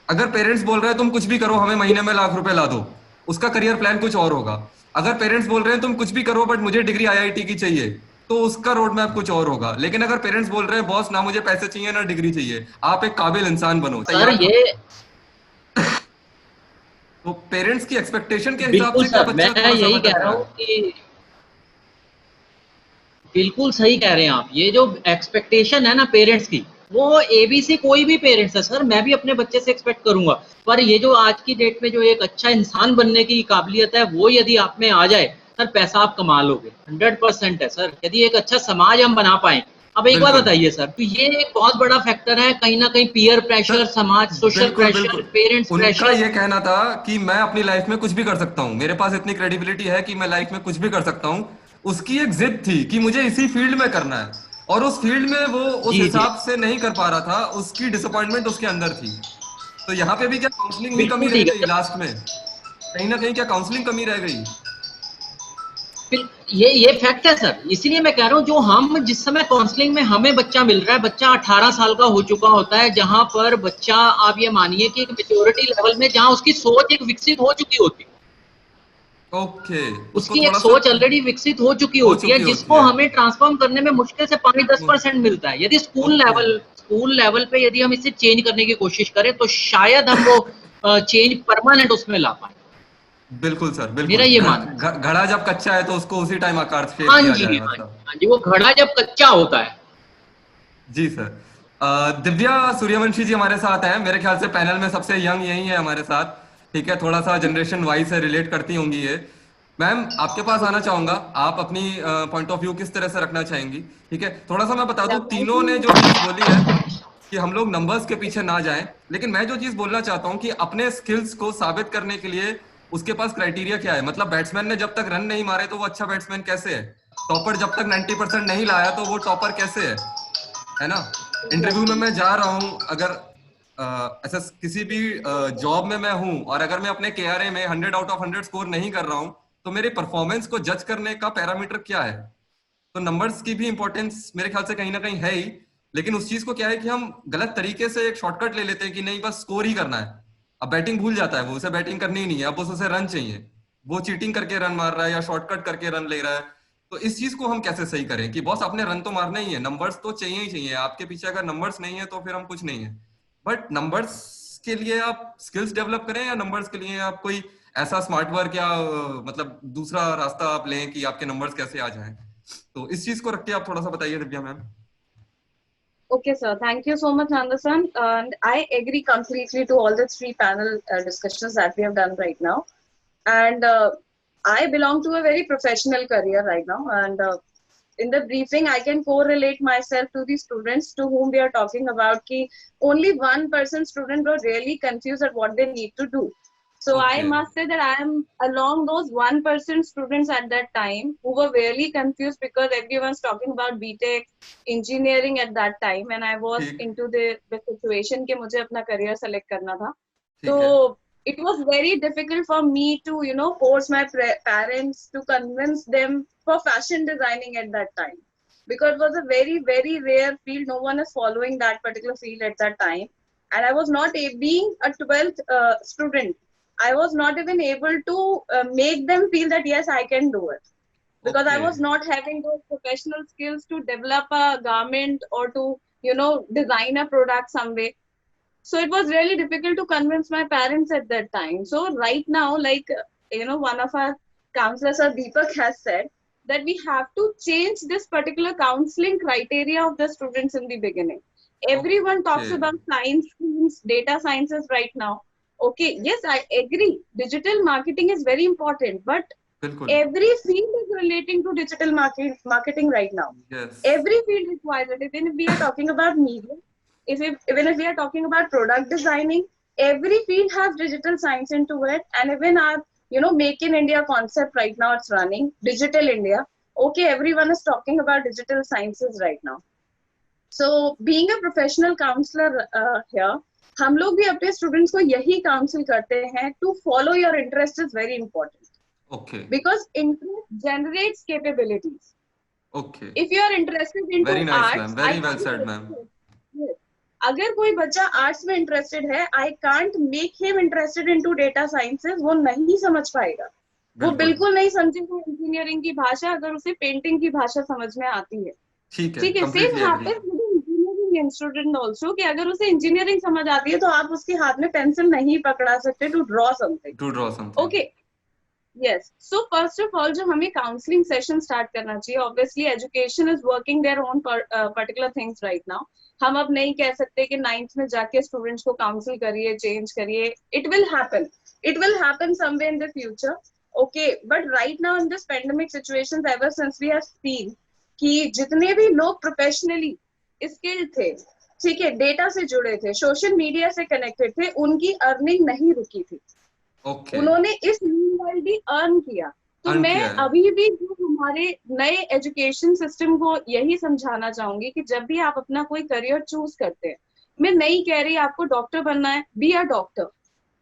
अगर पेरेंट्स बोल रहे हैं तुम कुछ भी करो, हमें महीने में लाख रुपए ला दो, उसका करियर प्लान कुछ और होगा। अगर पेरेंट्स बोल रहे हैं तुम कुछ भी करो बट मुझे डिग्री IIT की चाहिए, तो उसका रोड मैप कुछ और होगा। लेकिन अगर पेरेंट्स बोल रहे हैं बॉस ना मुझे पैसे चाहिए ना डिग्री चाहिए, आप एक काबिल इंसान बनो, सर ये तो पेरेंट्स की एक्सपेक्टेशन के हिसाब से सर मैं यही कह रहा हूँ कि बिल्कुल सही कह रहे हैं आप। ये जो एक्सपेक्टेशन है ना पेरेंट्स की, वो ABC कोई भी पेरेंट्स है सर, मैं भी अपने बच्चे से एक्सपेक्ट करूंगा, पर ये जो आज की डेट में जो एक अच्छा इंसान बनने की काबिलियत है वो यदि आप में आ जाए सर, पैसा आप कमा लोगे 100% है सर, यदि एक अच्छा समाज हम बना पाए। अब एक बात बताइए सर, तो ये एक बहुत बड़ा फैक्टर है कहीं ना कहीं, पीयर प्रेशर, समाज, सोशल प्रेशर, पेरेंट्स प्रेशर। उनका ये कहना था कि मैं अपनी लाइफ में कुछ भी कर सकता हूँ, मेरे पास इतनी क्रेडिबिलिटी है कि मैं लाइफ में कुछ भी कर सकता हूँ। उसकी एक जिद थी कि मुझे इसी फील्ड में करना है। और उस फील्ड में वो उस जी जी हिसाब से नहीं कर पा रहा था, उसकी डिसअपॉइंटमेंट उसके अंदर थी। तो यहाँ पे भी क्या काउंसलिंग में कमी बिल्कुल रह ठीक गई है। लास्ट में, कहीं ना कहीं क्या काउंसलिंग कमी रह गई? ये फैक्ट है सर, इसीलिए मैं कह रहा हूँ जो हम जिस समय काउंसलिंग में हमें बच्चा मिल रहा है, बच्चा 18 साल का हो चुका होता है, जहां पर बच्चा आप ये मानिए कि एक मेच्योरिटी लेवल में जहां उसकी सोच एक विकसित हो चुकी होती है, ओके, उसको उसकी एक थोड़ा सा सोच ऑलरेडी विकसित हो चुकी हो होती है, चुकी होती जिसको है। हमें ट्रांसफॉर्म करने में मुश्किल से 5-10% मिलता है। यदि ओके, स्कूल लेवल पे यदि हम इसे चेंज करने की कोशिश करें तो शायद हम वो चेंज परमानेंट उसमें ला पाए। बिल्कुल सर, मेरा बिल्कुल। ये मानना है। घड़ा जब कच्चा है तो उसको उसी टाइम आकार शेप हाँ दिया जी, जाए, हाँ जी, मतलब। हाँ जी, वो घड़ा जब कच्चा होता है। जी सर। दिव्या सूर्यवंशी जी हमारे साथ हैं, मेरे ख्याल से पैनल में सबसे यंग यही है हमारे साथ। ठीक है, थोड़ा सा जनरेशन वाइज से रिलेट करती होंगी ये। मैम, आपके पास आना चाहूंगा, आप अपनी पॉइंट ऑफ व्यू किस तरह से रखना चाहेंगी? ठीक है, थोड़ा सा मैं बता दूं, तीनों ने जो चीज बोली है कि हम लोग नंबर्स के पीछे ना जाएं, लेकिन मैं जो चीज बोलना चाहता हूं कि अपने स्किल्स को साबित करने के लिए उसके पास क्राइटेरिया क्या है। मतलब बैट्समैन ने जब तक रन नहीं मारे तो वो अच्छा बैट्समैन कैसे है? टॉपर जब तक 90% नहीं लाया तो वो टॉपर कैसे है ना? इंटरव्यू में मैं जा रहा हूँ, अगर ऐसा किसी भी जॉब में मैं हूँ और अगर मैं अपने केआरए में 100 आउट ऑफ 100 स्कोर नहीं कर रहा हूँ, तो मेरे परफॉर्मेंस को जज करने का पैरामीटर क्या है? तो नंबर्स की भी इंपॉर्टेंस मेरे ख्याल से कहीं ना कहीं है ही, लेकिन उस चीज को क्या है कि हम गलत तरीके से एक शॉर्टकट ले लेते हैं कि नहीं बस स्कोर ही करना है। अब बैटिंग भूल जाता है वो, उसे बैटिंग करनी ही नहीं है, अब बस उसे रन चाहिए। वो चीटिंग करके रन मार रहा है या शॉर्टकट करके रन ले रहा है। तो इस चीज को हम कैसे सही करें कि बॉस आपने रन तो मारना ही है, नंबर्स तो चाहिए ही चाहिए, आपके पीछे अगर नंबर्स नहीं है तो फिर हम कुछ नहीं है। बट नंबर्स के लिए आप स्किल्स डेवलप करें या नंबर्स के लिए आप कोई ऐसा स्मार्ट वर्क या मतलब दूसरा रास्ता आप लें कि आपके नंबर्स कैसे आ जाएं? तो इस चीज को रख के आप थोड़ा सा बताइए Divya ma'am. Okay, sir. Thank you so much, Nandasan. And I agree completely to all the three panel discussions that we have done right now. And I belong to a very professional career right now. And in the briefing, I can correlate myself to the students to whom we are talking about. Ki only 1% student were really confused at what they need to do. So I okay, must say that I am along those 1% students at that time who were really confused because everyone's talking about BTech engineering at that time, and I was ठीक into the situation कि मुझे अपना career select करना था. ठीक है, So it was very difficult for me to, force my parents to convince them for fashion designing at that time, because it was a very, very rare field. No one is following that particular field at that time. And I was not being a 12th student. I was not even able to make them feel that yes, I can do it, because I okay, was not having those professional skills to develop a garment or to, design a product some way. So it was really difficult to convince my parents at that time. So right now, like, one of our counselors, Deepak, has said that we have to change this particular counseling criteria of the students in the beginning. Everyone okay, talks about science streams, data sciences right now. Okay, yes, I agree. Digital marketing is very important, but बिल्कुल, every field is relating to digital marketing right now. Yes, Every field requires it. Even if we are talking about media, even if we are talking about product designing, every field has digital science into it. And even our, Make in India concept right now, it's running Digital India. Okay, everyone is talking about digital sciences right now. So being a professional counselor here, हम लोग भी अपने students को यही council करते हैं, to follow your interest is very important, okay, because interest generates capabilities. Okay, If you are interested into very nice ma'am, arts, I very well can't said ma'am. yes. अगर कोई बच्चा arts में interested है, I can't make him interested into data sciences, वो नहीं समझ पाएगा. वो बिल्कुल, बिल्कुल नहीं समझेगा इंजीनियरिंग की भाषा अगर उसे पेंटिंग की भाषा समझ में आती है. ठीक है, ठीक है, same completely agree. Happens with engineering student also, कि अगर उसे इंजीनियरिंग समझ आती है तो आप उसके हाथ में पेंसिल नहीं पकड़ा सकते to draw something. To draw something, okay, yes. So first of all जो हमें काउंसलिंग सेशन स्टार्ट करना चाहिए, obviously education is working their own particular things right now. हम अब नहीं कह सकते कि 9th में जाके स्टूडेंट्स को काउंसिल करिए, चेंज करिए. It will happen someway in the future. Okay, but right now in this pandemic situation, ever since we have seen कि जितने भी लोग प्रोफेशनली स्किल्ड थे, ठीक है, डेटा से जुड़े थे, सोशल मीडिया से कनेक्टेड थे, उनकी अर्निंग नहीं रुकी थी. ओके, उन्होंने इस मीनवाइल भी अर्न किया. तो Earn मैं किया है। अभी भी जो हमारे नए एजुकेशन सिस्टम को यही समझाना चाहूंगी कि जब भी आप अपना कोई करियर चूज करते हैं, मैं नहीं कह रही आपको डॉक्टर बनना है, बी अ डॉक्टर,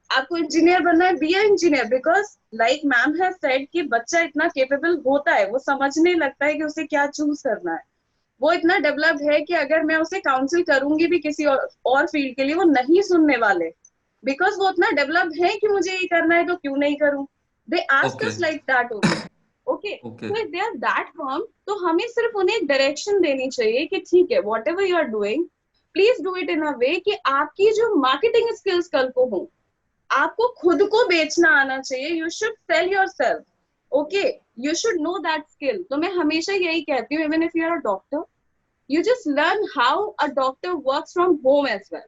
आपको इंजीनियर बनना है, be a engineer, because like ma'am has said कि बच्चा इतना केपेबल होता है, वो समझने लगता है कि उसे क्या चूज करना है, वो इतना डेवलप्ड है कि अगर मैं उसे काउंसिल करूंगी भी किसी और फील्ड के लिए, वो नहीं सुनने वाले, बिकॉज वो उतना डेवलप्ड है कि मुझे ये करना है तो क्यों नहीं करूं। They ask okay us like that only. Okay, okay so if they are that firm, तो हमें सिर्फ उन्हें एक डायरेक्शन देनी चाहिए कि ठीक है, whatever you are doing, please do it in a way कि आपकी जो मार्केटिंग स्किल्स कल को हो, आपको खुद को बेचना आना चाहिए, you should sell yourself, okay, you should know that skill. तो मैं हमेशा यही कहती हूँ, even if you are a doctor, you just learn how a doctor works from home as well,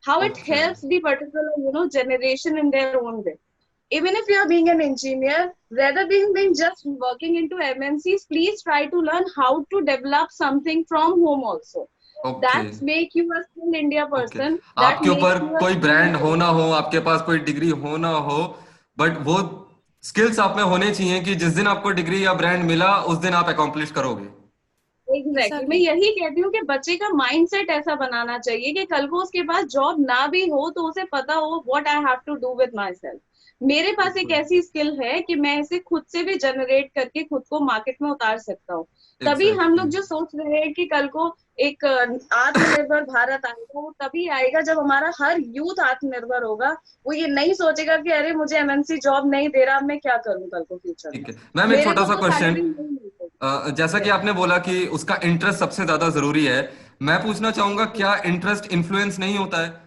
how it okay helps the particular generation in their own way. Even if you are being an engineer, rather than just working into MNCs, please try to learn how to develop something from home also. Okay That's make you a skilled India okay. person, that आपके ऊपर makes you a कोई skilled brand हो India. ना हो, आपके पास कोई degree हो ना हो, बट वो स्किल्स आप में होने चाहिए कि जिस दिन आपको डिग्री या ब्रांड मिला उस दिन आप अकॉम्प्लिश करोगे। एग्जैक्टली, मैं Exactly. यही कहती हूँ कि बच्चे का माइंडसेट ऐसा बनाना चाहिए कि कल को उसके पास जॉब ना भी हो तो उसे पता हो what I have to do with myself, मेरे पास एक बिल्कुल ऐसी स्किल है कि मैं इसे खुद से भी जनरेट करके खुद को मार्केट में उतार सकता हूँ। तभी हम लोग एग्जैक्टली जो सोच रहे हैं कि कल को एक आत्मनिर्भर भारत आएगा, वो तभी आएगा जब हमारा हर यूथ आत्मनिर्भर होगा। वो ये नहीं सोचेगा कि अरे मुझे एमएनसी जॉब नहीं दे रहा, मैं क्या करूँ कल को फ्यूचर में, ठीक है मैम, एक मेरे छोटा को सा तो क्वेश्चन। सैलरी नहीं मिलती। जैसा कि Yes. आपने बोला कि उसका इंटरेस्ट सबसे ज्यादा जरूरी है, मैं पूछना चाहूंगा क्या इंटरेस्ट इन्फ्लुएंस नहीं होता है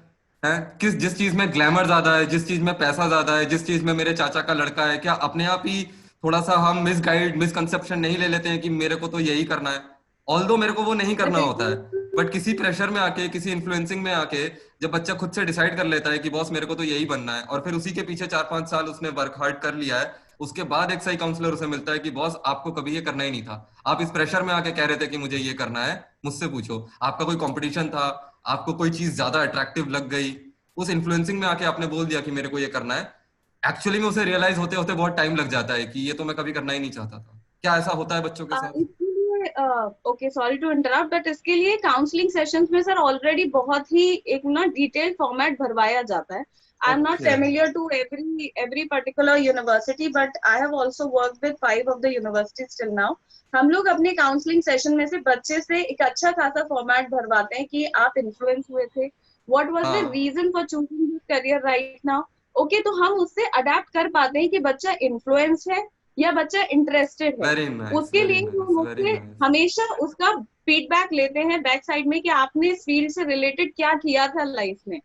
किस जिस चीज में ग्लैमर ज्यादा है, जिस चीज में पैसा ज्यादा है, जिस चीज में मेरे चाचा का लड़का है, क्या अपने आप ही थोड़ा सा हम मिसगाइड मिसकंसेप्शन नहीं ले लेते हैं कि मेरे को तो यही करना है, ऑल्दो मेरे को वो नहीं करना होता है, बट किसी प्रेशर में आके किसी इन्फ्लुएंसिंग में आके जब बच्चा खुद से डिसाइड कर लेता है कि बॉस मेरे को तो यही बनना है, और फिर उसी के पीछे 4-5 साल उसने वर्क हार्ड कर लिया है, उसके बाद एक सही काउंसलर उसे मिलता है कि बॉस आपको कभी ये करना ही नहीं था, आप इस प्रेशर में आके कह रहे थे कि मुझे ये करना है, मुझसे पूछो आपका कोई कंपटीशन था, आपको कोई चीज ज्यादा अट्रैक्टिव लग गई, उस इन्फ्लुएंसिंग में आके आपने बोल दिया कि मेरे को ये करना है, एक्चुअली में उसे रियलाइज होते होते बहुत टाइम लग जाता है कि ये तो मैं कभी करना ही नहीं चाहता था। क्या ऐसा होता है बच्चों के साथ? इसके लिए okay, sorry to interrupt, but इसके लिए काउंसलिंग सेशंस में सर ऑलरेडी बहुत ही एक ना डिटेल्ड फॉर्मेट भरवाया जाता है। I am not okay familiar to every particular university, but I have also worked with 5 of the universities till now. हम लोग अपने काउंसलिंग सेशन में से बच्चे से एक अच्छा खासा फॉर्मेट भरवाते हैं कि आप इन्फ्लुएंस हुए थे, व्हाट वाज द हाँ reason for choosing this career right now. Okay, तो हम उससे अडेप्ट कर पाते हैं कि बच्चा इन्फ्लुएंस है या बच्चा इंटरेस्टेड है। वेरी नाइस उसके वेरी लिए नाइस हम वेरी उससे नाइस। हमेशा उसका फीडबैक लेते हैं बैक साइड में कि आपने इस फील्ड से रिलेटेड क्या किया था लाइफ में।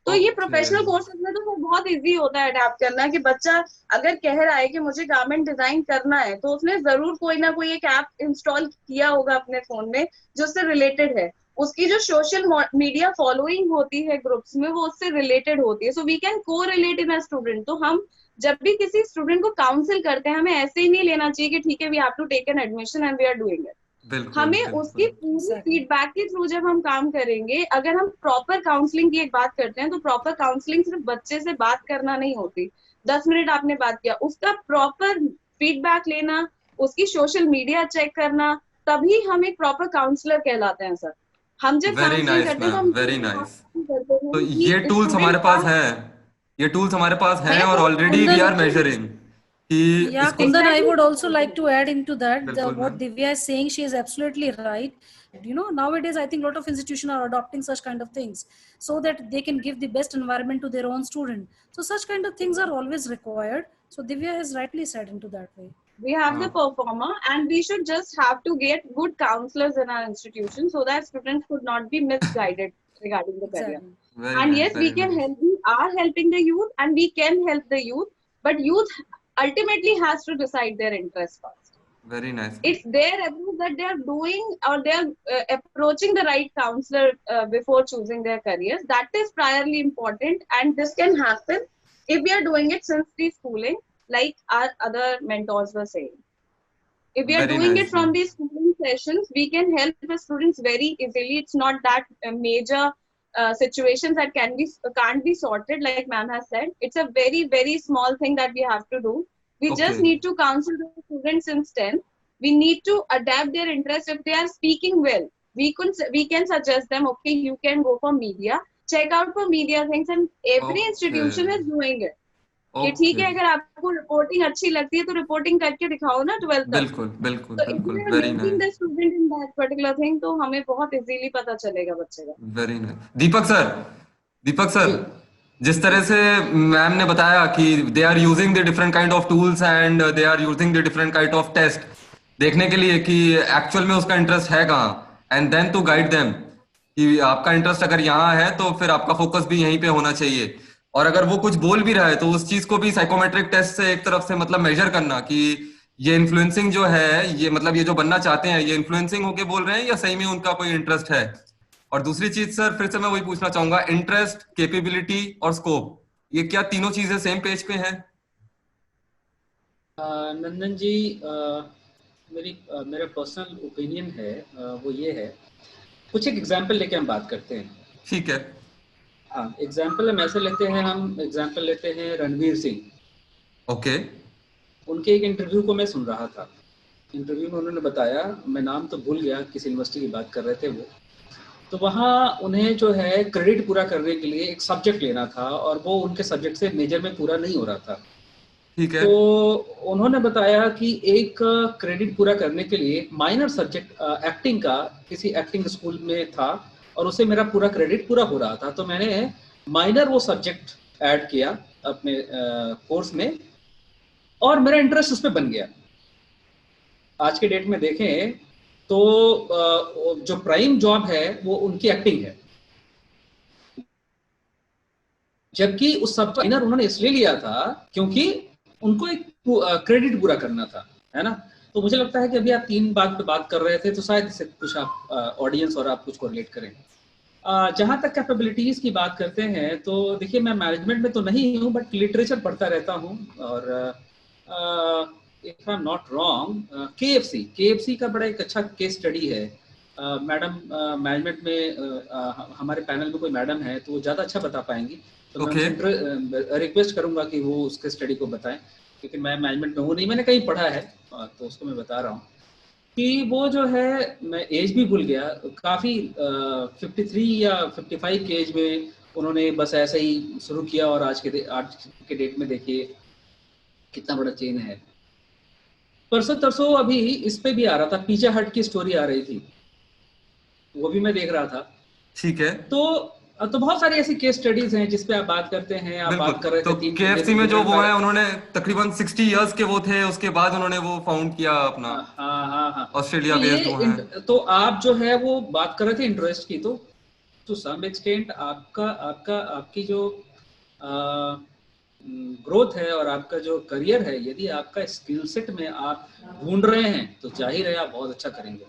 तो ये ओके प्रोफेशनल कोर्सेज में तो बहुत इजी होता है अडेप्ट करना, कि बच्चा अगर कह रहा है कि मुझे गारमेंट डिजाइन करना है, तो उसने जरूर कोई ना कोई एक ऐप इंस्टॉल किया होगा अपने फोन में जो उससे रिलेटेड है। उसकी जो सोशल मीडिया फॉलोइंग होती है ग्रुप्स में, वो उससे रिलेटेड होती है। सो वी कैन को रिलेट इन अ स्टूडेंट। तो हम जब भी किसी स्टूडेंट को काउंसिल करते हैं, हमें ऐसे ही नहीं लेना चाहिए कि ठीक है we have to take an admission and we are doing it. बिल्कुल हमें उसकी बिल्कुल पूरी Exactly. फीडबैक के थ्रू जब हम काम करेंगे, अगर हम प्रॉपर काउंसलिंग की एक बात करते हैं, तो प्रॉपर काउंसलिंग सिर्फ बच्चे से बात करना नहीं होती। 10 मिनट आपने बात किया, उसका प्रॉपर फीडबैक लेना, उसकी सोशल मीडिया चेक करना, तभी हम एक प्रॉपर काउंसलर कहलाते हैं सर। हम जब वेरी काउंसलिंग नाइस करते हैं तो मैम हम वेरी ये बात नाइस। करते तो हैं ये कि टूल्स स्टूडेंट हमारे का पास हैं, ये टूल्स हमारे पास हैं है, और तो already we Kundan, are measuring कि yeah, इसको। Kundan, I exactly would also like to add into that बिल्कुल what ma'am. Divya is saying. She is absolutely right. You know, nowadays I think a lot of institutions are adopting such kind of things so that they can give the best environment to their own student. So such kind of things are always required. So Divya has rightly said into that way. we have the हाँ performer, and we should just have to get good counselors in our institution so that students could not be misguided regarding the career. Exactly. Very And nice yes, we very can nice help, we are helping the youth and we can help the youth, but youth ultimately has to decide their interest first. Very nice. It's their approach that they are doing, or they are approaching the right counselor before choosing their careers. That is priorly important, and this can happen if we are doing it since the schooling, like our other mentors were saying. If we are very doing it nice from ma'am. these schooling sessions, we can help the students very easily. It's not that major situations that can't be sorted, like ma'am has said. It's a very small thing that we have to do. We just Okay. need to counsel the students since 10th. We need to adapt their interest. If they are speaking well, we can suggest them, okay, you can go for media, check out for media things, and every institution Okay. is doing it. कि ठीक Okay. है, अगर आपको reporting अच्छी लगती है तो reporting करके दिखाओ ना 12th तक. बिल्कुल बिल्कुल तो if बिल्कुल, we are very making nice, the student in that particular thing, तो हमें बहुत इजीली पता चलेगा बच्चे का. Very nice. Deepak ji sir, जिस तरह से मैम ने बताया कि they are using the different kind of tools and they are using the different kind of test देखने के लिए कि एक्चुअल में उसका इंटरेस्ट है कहाँ, and then to guide them कि आपका इंटरेस्ट अगर यहाँ है तो फिर आपका फोकस भी यहीं पे होना चाहिए, और अगर वो कुछ बोल भी रहा है तो उस चीज को भी साइकोमेट्रिक टेस्ट से एक तरफ से मतलब मेजर करना कि ये इन्फ्लुएंसिंग जो है, ये मतलब ये जो बनना चाहते हैं ये इन्फ्लुएंसिंग होके बोल रहे हैं या सही में उनका कोई इंटरेस्ट है। और दूसरी चीज सर, फिर से मैं वही पूछना चाहूंगा, इंटरेस्ट, कैपेबिलिटी और स्कोप, ये क्या तीनों चीजें सेम पेज पे हैं? नंदन जी, मेरा पर्सनल ओपिनियन है, वो ये है, कुछ एक एग्जाम्पल लेके हम बात करते हैं। ठीक है। हाँ, एग्जाम्पल हम ऐसे लेते हैं, एग्जाम्पल लेते हैं रणवीर सिंह। ओके। उनके एक इंटरव्यू को मैं सुन रहा था। इंटरव्यू में उन्होंने बताया, मैं नाम तो भूल गया, किस यूनिवर्सिटी की बात कर रहे थे वो, तो वहाँ उन्हें जो है क्रेडिट पूरा करने के लिए एक सब्जेक्ट लेना था और वो उनके सब्जेक्ट से मेजर में पूरा नहीं हो रहा था। ठीक है। तो उन्होंने बताया कि एक क्रेडिट पूरा करने के लिए माइनर सब्जेक्ट एक्टिंग का किसी एक्टिंग स्कूल में था और उससे मेरा पूरा क्रेडिट पूरा हो रहा था, तो मैंने माइनर वो सब्जेक्ट ऐड किया अपने कोर्स में और मेरा इंटरेस्ट उस पर बन गया। आज के डेट में देखें तो जो प्राइम जॉब है वो उनकी एक्टिंग है, जबकि उस सब माइनर उन्होंने इसलिए लिया था क्योंकि उनको एक क्रेडिट पूरा करना था, है ना। तो मुझे लगता है कि अभी आप 3 बात पे बात कर रहे थे, तो शायद इससे कुछ आप ऑडियंस और आप कुछ कोरिलेट करें। जहाँ तक कैपेबिलिटीज की बात करते हैं तो देखिए, मैं मैनेजमेंट में तो नहीं हूँ बट लिटरेचर पढ़ता रहता हूँ, और if I am not wrong KFC का बड़ा एक अच्छा केस स्टडी है। मैडम मैनेजमेंट में हमारे पैनल में कोई मैडम है तो वो ज़्यादा अच्छा बता पाएंगी, तो मैं रिक्वेस्ट करूंगा कि वो उसके स्टडी को बताएं, क्योंकि मैं मैनेजमेंट में हूँ नहीं, मैंने कहीं पढ़ा है तो उसको मैं बता रहा हूँ कि वो जो है, मैं एज भी भूल गया, काफ़ी 53 या 55 के एज में उन्होंने बस ऐसे ही शुरू किया और आज के डेट में देखिए कितना बड़ा चेन है। परसों तरसों अभी इस पे भी आ रहा था, पिज़्ज़ा हट की स्टोरी आ रही थी, वो भी मैं देख रहा था। ठीक है। तो बहुत सारी ऐसी केस स्टडीज हैं जिस पे आप बात करते हैं। आप बात कर रहे थे तो KFC में जो वो है, उन्होंने तकरीबन 60 इयर्स के वो थे, उसके बाद उन्होंने वो फाउंड किया अपना। हाँ। ऑस्ट्रेलिया बेस्ड वो है। तो आप जो है वो बात कर रहे थे इंटरेस्ट की, तो टू सम एक्सटेंट आपकी जो ग्रोथ है और आपका जो करियर है, यदि आपका स्किल सेट में आप ढूंढ रहे हैं तो जाहिर है आप बहुत अच्छा करेंगे,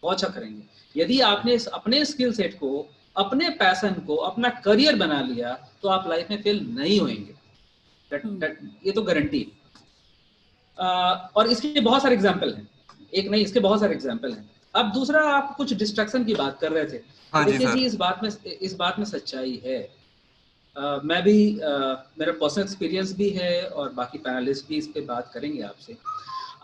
बहुत अच्छा करेंगे। यदि आपने अपने स्किल सेट को, अपने पैशन को अपना करियर बना लिया तो आप लाइफ में फेल नहीं होंगे, ये तो गारंटी है। और इसके बहुत सारे एग्जाम्पल हैं, एक नहीं, इसके बहुत सारे एग्जाम्पल हैं। अब दूसरा, आप कुछ डिस्ट्रैक्शन की बात कर रहे थे। हाँ देखिए जी, इस बात में सच्चाई है। मैं भी मेरा पर्सनल एक्सपीरियंस भी है और बाकी पैनलिस्ट भी इस पे बात करेंगे आपसे।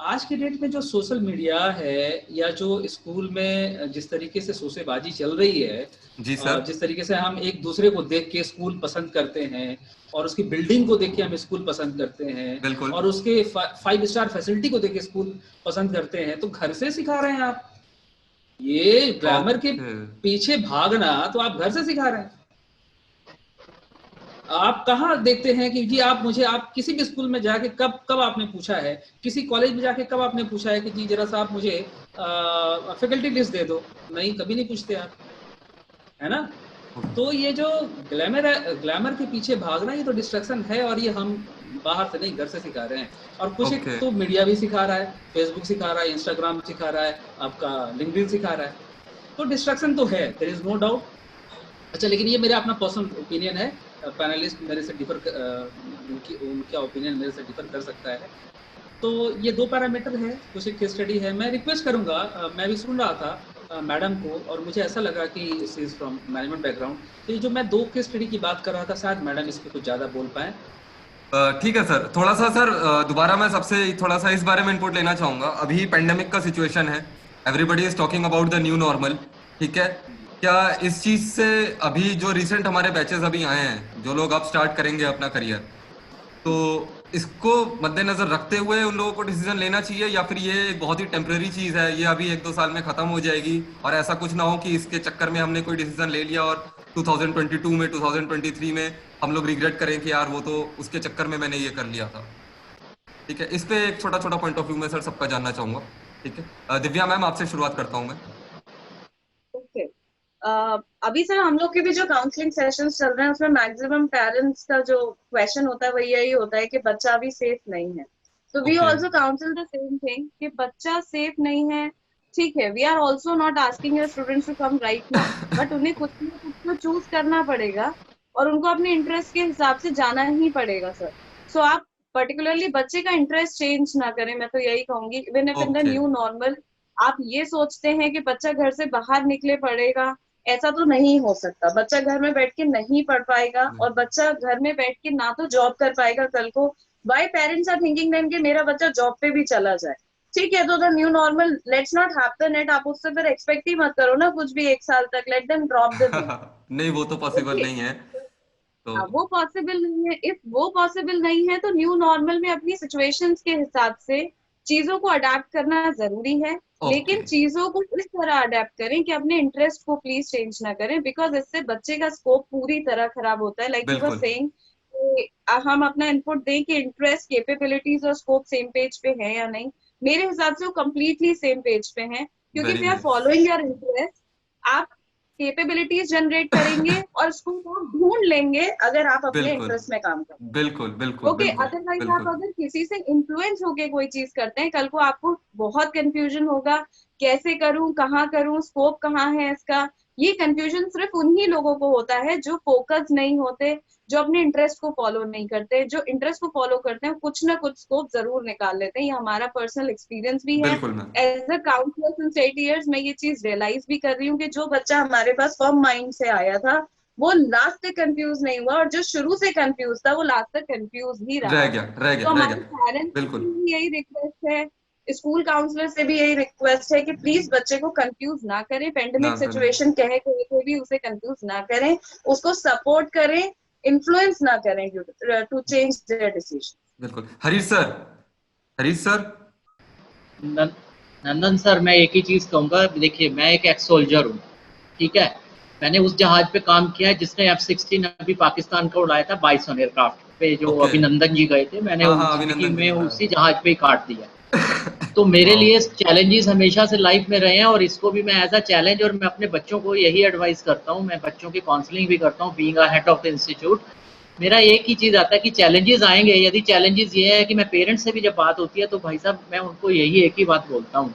आज के डेट में जो सोशल मीडिया है या जो स्कूल में जिस तरीके से शोसेबाजी चल रही है, जी सर, जिस तरीके से हम एक दूसरे को देख के स्कूल पसंद करते हैं और उसकी बिल्डिंग को देख के हम स्कूल पसंद करते हैं, और उसके 5 स्टार फैसिलिटी को देख के स्कूल पसंद करते हैं, तो घर से सिखा रहे हैं आप ये ग्लैमर के पीछे भागना, तो आप घर से सिखा रहे हैं। आप कहाँ देखते हैं कि जी आप किसी भी स्कूल में जाके कब आपने पूछा है, किसी कॉलेज में जाके कब आपने पूछा है कि जी जरा सा आप मुझे फैकल्टी लिस्ट दे दो? नहीं, कभी नहीं पूछते आप, है ना। तो ये जो ग्लैमर के पीछे भागना, ये तो डिस्ट्रैक्शन है, और ये हम बाहर से नहीं, घर से सिखा रहे हैं। और कुछ एक तो मीडिया भी सिखा रहा है, फेसबुक सिखा रहा है, इंस्टाग्राम सिखा रहा है, आपका लिंक्डइन सिखा रहा है, तो डिस्ट्रैक्शन तो है, देयर इज नो डाउट। अच्छा, लेकिन ये मेरा अपना पर्सनल ओपिनियन है, पैनलिस्ट मेरे से डिफर, उनका ओपिनियन मेरे से डिफर कर सकता है। तो ये 2 पैरामीटर है, कुछ एक केस स्टडी है। मैं रिक्वेस्ट करूंगा, मैं भी सुन रहा था मैडम को और मुझे ऐसा लगा कि she is from management background, तो ये जो मैं 2 केस स्टडी की बात कर रहा था, शायद मैडम इस पर कुछ ज़्यादा बोल पाएँ। ठीक है सर, थोड़ा सा सर दोबारा मैं सबसे थोड़ा सा इस बारे में इनपुट लेना चाहूंगा। अभी पेंडेमिक का सिचुएशन है, everybody is talking about the new normal, ठीक है। क्या इस चीज से अभी जो रिसेंट हमारे बैचेस अभी आए हैं, जो लोग अब स्टार्ट करेंगे अपना करियर, तो इसको मद्देनजर रखते हुए उन लोगों को डिसीजन लेना चाहिए, या फिर ये एक बहुत ही टेम्परेरी चीज है, ये अभी 1-2 साल में खत्म हो जाएगी, और ऐसा कुछ ना हो कि इसके चक्कर में हमने कोई डिसीजन ले लिया और 2022 में 2023 में हम लोग रिग्रेट करें कि यार वो तो उसके चक्कर में मैंने ये कर लिया था। ठीक है, इस पे एक छोटा छोटा पॉइंट ऑफ व्यू मैं सर सबका जानना चाहूंगा। ठीक है, दिव्या मैम आपसे शुरुआत करता हूँ मैं। ओके, अभी सर हम लोग के भी जो काउंसलिंग सेशंस चल रहे हैं उसमें मैक्सिमम पेरेंट्स का जो क्वेश्चन होता है वो यही होता है कि बच्चा अभी सेफ नहीं है। तो we Okay. Also counsel the same thing कि बच्चा सेफ नहीं है, ठीक है। We are also not asking your students to come right now, but उन्हें कुछ ना कुछ तो चूज करना पड़ेगा और उनको अपने इंटरेस्ट के हिसाब से जाना ही पड़ेगा सर। सो आप पर्टिकुलरली बच्चे का इंटरेस्ट चेंज ना करें, मैं तो यही कहूंगी। Even if in the Okay. New normal आप ये सोचते हैं कि बच्चा घर से बाहर निकले पड़ेगा, ऐसा तो नहीं हो सकता। बच्चा घर में बैठ के नहीं पढ़ पाएगा और बच्चा घर में बैठ के ना तो जॉब कर पाएगा कल को। Why parents are thinking then कि मेरा बच्चा जॉब पे भी चला जाए, ठीक है। तो the new normal let's not happen it. आप उससे फिर एक्सपेक्ट ही मत करो ना कुछ भी 1 साल तक, let them drop the thing. नहीं, वो तो पॉसिबल नहीं है। तो वो पॉसिबल नहीं है। इफ वो पॉसिबल नहीं है तो न्यू नॉर्मल में अपनी सिचुएशंस के हिसाब से चीजों को अडेप्ट करना जरूरी है। लेकिन Okay. चीजों को इस तरह अडेप्ट करें कि अपने इंटरेस्ट को प्लीज चेंज ना करें, बिकॉज इससे बच्चे का स्कोप पूरी तरह खराब होता है। लाइक यू वर बिल्कुल सेइंग हम अपना इनपुट दें कि इंटरेस्ट, कैपेबिलिटीज और स्कोप सेम पेज पे है या नहीं। मेरे हिसाब से वो कम्प्लीटली सेम पेज पे हैं, क्योंकि very we are nice. Following your interest. आप कैपेबिलिटीज जनरेट करेंगे और स्कोप आप ढूंढ लेंगे अगर आप अपने बिल्कुल इंटरेस्ट में काम करें। बिल्कुल बिल्कुल ओके, बिल्कुल अदरवाइज आप बिल्कुल अगर किसी से इन्फ्लुएंस होके कोई चीज करते हैं, कल को आपको बहुत कंफ्यूजन होगा, कैसे करूं, कहाँ करूं, स्कोप कहाँ है इसका। ये कंफ्यूजन सिर्फ उन्हीं लोगों को होता है जो फोकस नहीं होते, जो अपने इंटरेस्ट को फॉलो नहीं करते। जो इंटरेस्ट को फॉलो करते हैं कुछ ना कुछ स्कोप जरूर निकाल लेते हैं। ये हमारा पर्सनल एक्सपीरियंस भी है। बिल्कुल ma'am. As a counsellor since 8 years मैं ये चीज रियलाइज भी कर रही हूँ कि जो बच्चा हमारे पास फर्म माइंड से आया था वो लास्ट तक कंफ्यूज नहीं हुआ, और जो शुरू से कंफ्यूज था वो लास्ट तक कंफ्यूज ही रह रहा। गया रह तो गया रह हमारे गया। पेरेंट्स बिल्कुल की भी यही रिक्वेस्ट है, स्कूल काउंसलर से भी यही रिक्वेस्ट है कि प्लीज बच्चे को कंफ्यूज ना करें। ना पेंडेमिक करें। सिचुएशन कहे के भी उसे कंफ्यूज ना करें, उसको सपोर्ट करें, इन्फ्लुएंस ना करें टू चेंज देयर डिसीजन। बिल्कुल। Harish sir, Harish sir. Nandan sir, मैं एक ही चीज कहूंगा। देखिए, मैं एक एक्स सोल्जर हूँ, ठीक है। मैंने उस जहाज पे काम किया है जिसने F-16 अभी पाकिस्तान का उड़ाया था, बाइसन एयरक्राफ्ट पे, जो Okay. अभिनंदन जी गए थे। मैंने हाँ हाँ, जिंदगी अभिनंदन जी में ने बताया। उसी जहाज पे ही काट दिया। तो मेरे लिए चैलेंजेस हमेशा से लाइफ में रहे हैं, और इसको भी मैं एज अ चैलेंज, और मैं अपने बच्चों को यही एडवाइस करता हूँ। मैं बच्चों की काउंसलिंग भी करता हूँ, being a head of the institute. मेरा एक ही चीज आता है कि चैलेंजेस आएंगे। यदि चैलेंजेस ये है कि मैं पेरेंट्स से भी जब बात होती है तो भाई साहब मैं उनको यही एक ही बात बोलता हूँ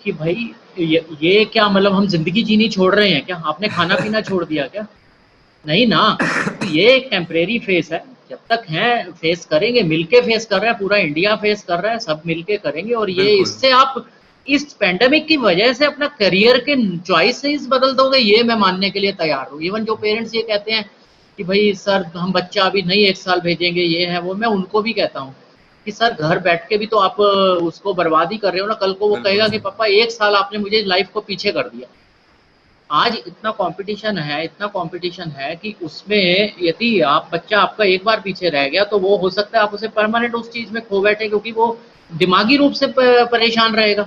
कि भाई ये क्या, मतलब हम जिंदगी जीनी छोड़ रहे हैं क्या? आपने खाना पीना छोड़ दिया क्या? नहीं ना। तो ये एक टेम्परेरी फेस है, जब तक है फेस करेंगे, मिलके फेस कर रहा है, पूरा इंडिया फेस कर रहा है, सब मिलके करेंगे। और ये बिल्कुल इससे आप इस पेंडेमिक की वजह से अपना करियर के चॉइसेस बदल दोगे, ये मैं मानने के लिए तैयार हूँ। इवन जो पेरेंट्स ये कहते हैं कि भाई सर हम बच्चा अभी नहीं 1 साल भेजेंगे, ये है वो, मैं उनको भी कहता हूँ कि सर घर बैठ के भी तो आप उसको बर्बाद ही कर रहे हो ना। कल को वो बिल्कुल कहेगा कि सर। पापा 1 साल आपने मुझे लाइफ को पीछे कर दिया। आज इतना कंपटीशन है, इतना कंपटीशन है कि उसमें यदि आप बच्चा आपका एक बार पीछे रह गया तो वो हो सकता है आप उसे परमानेंट उस चीज में खो बैठे, क्योंकि वो दिमागी रूप से परेशान रहेगा।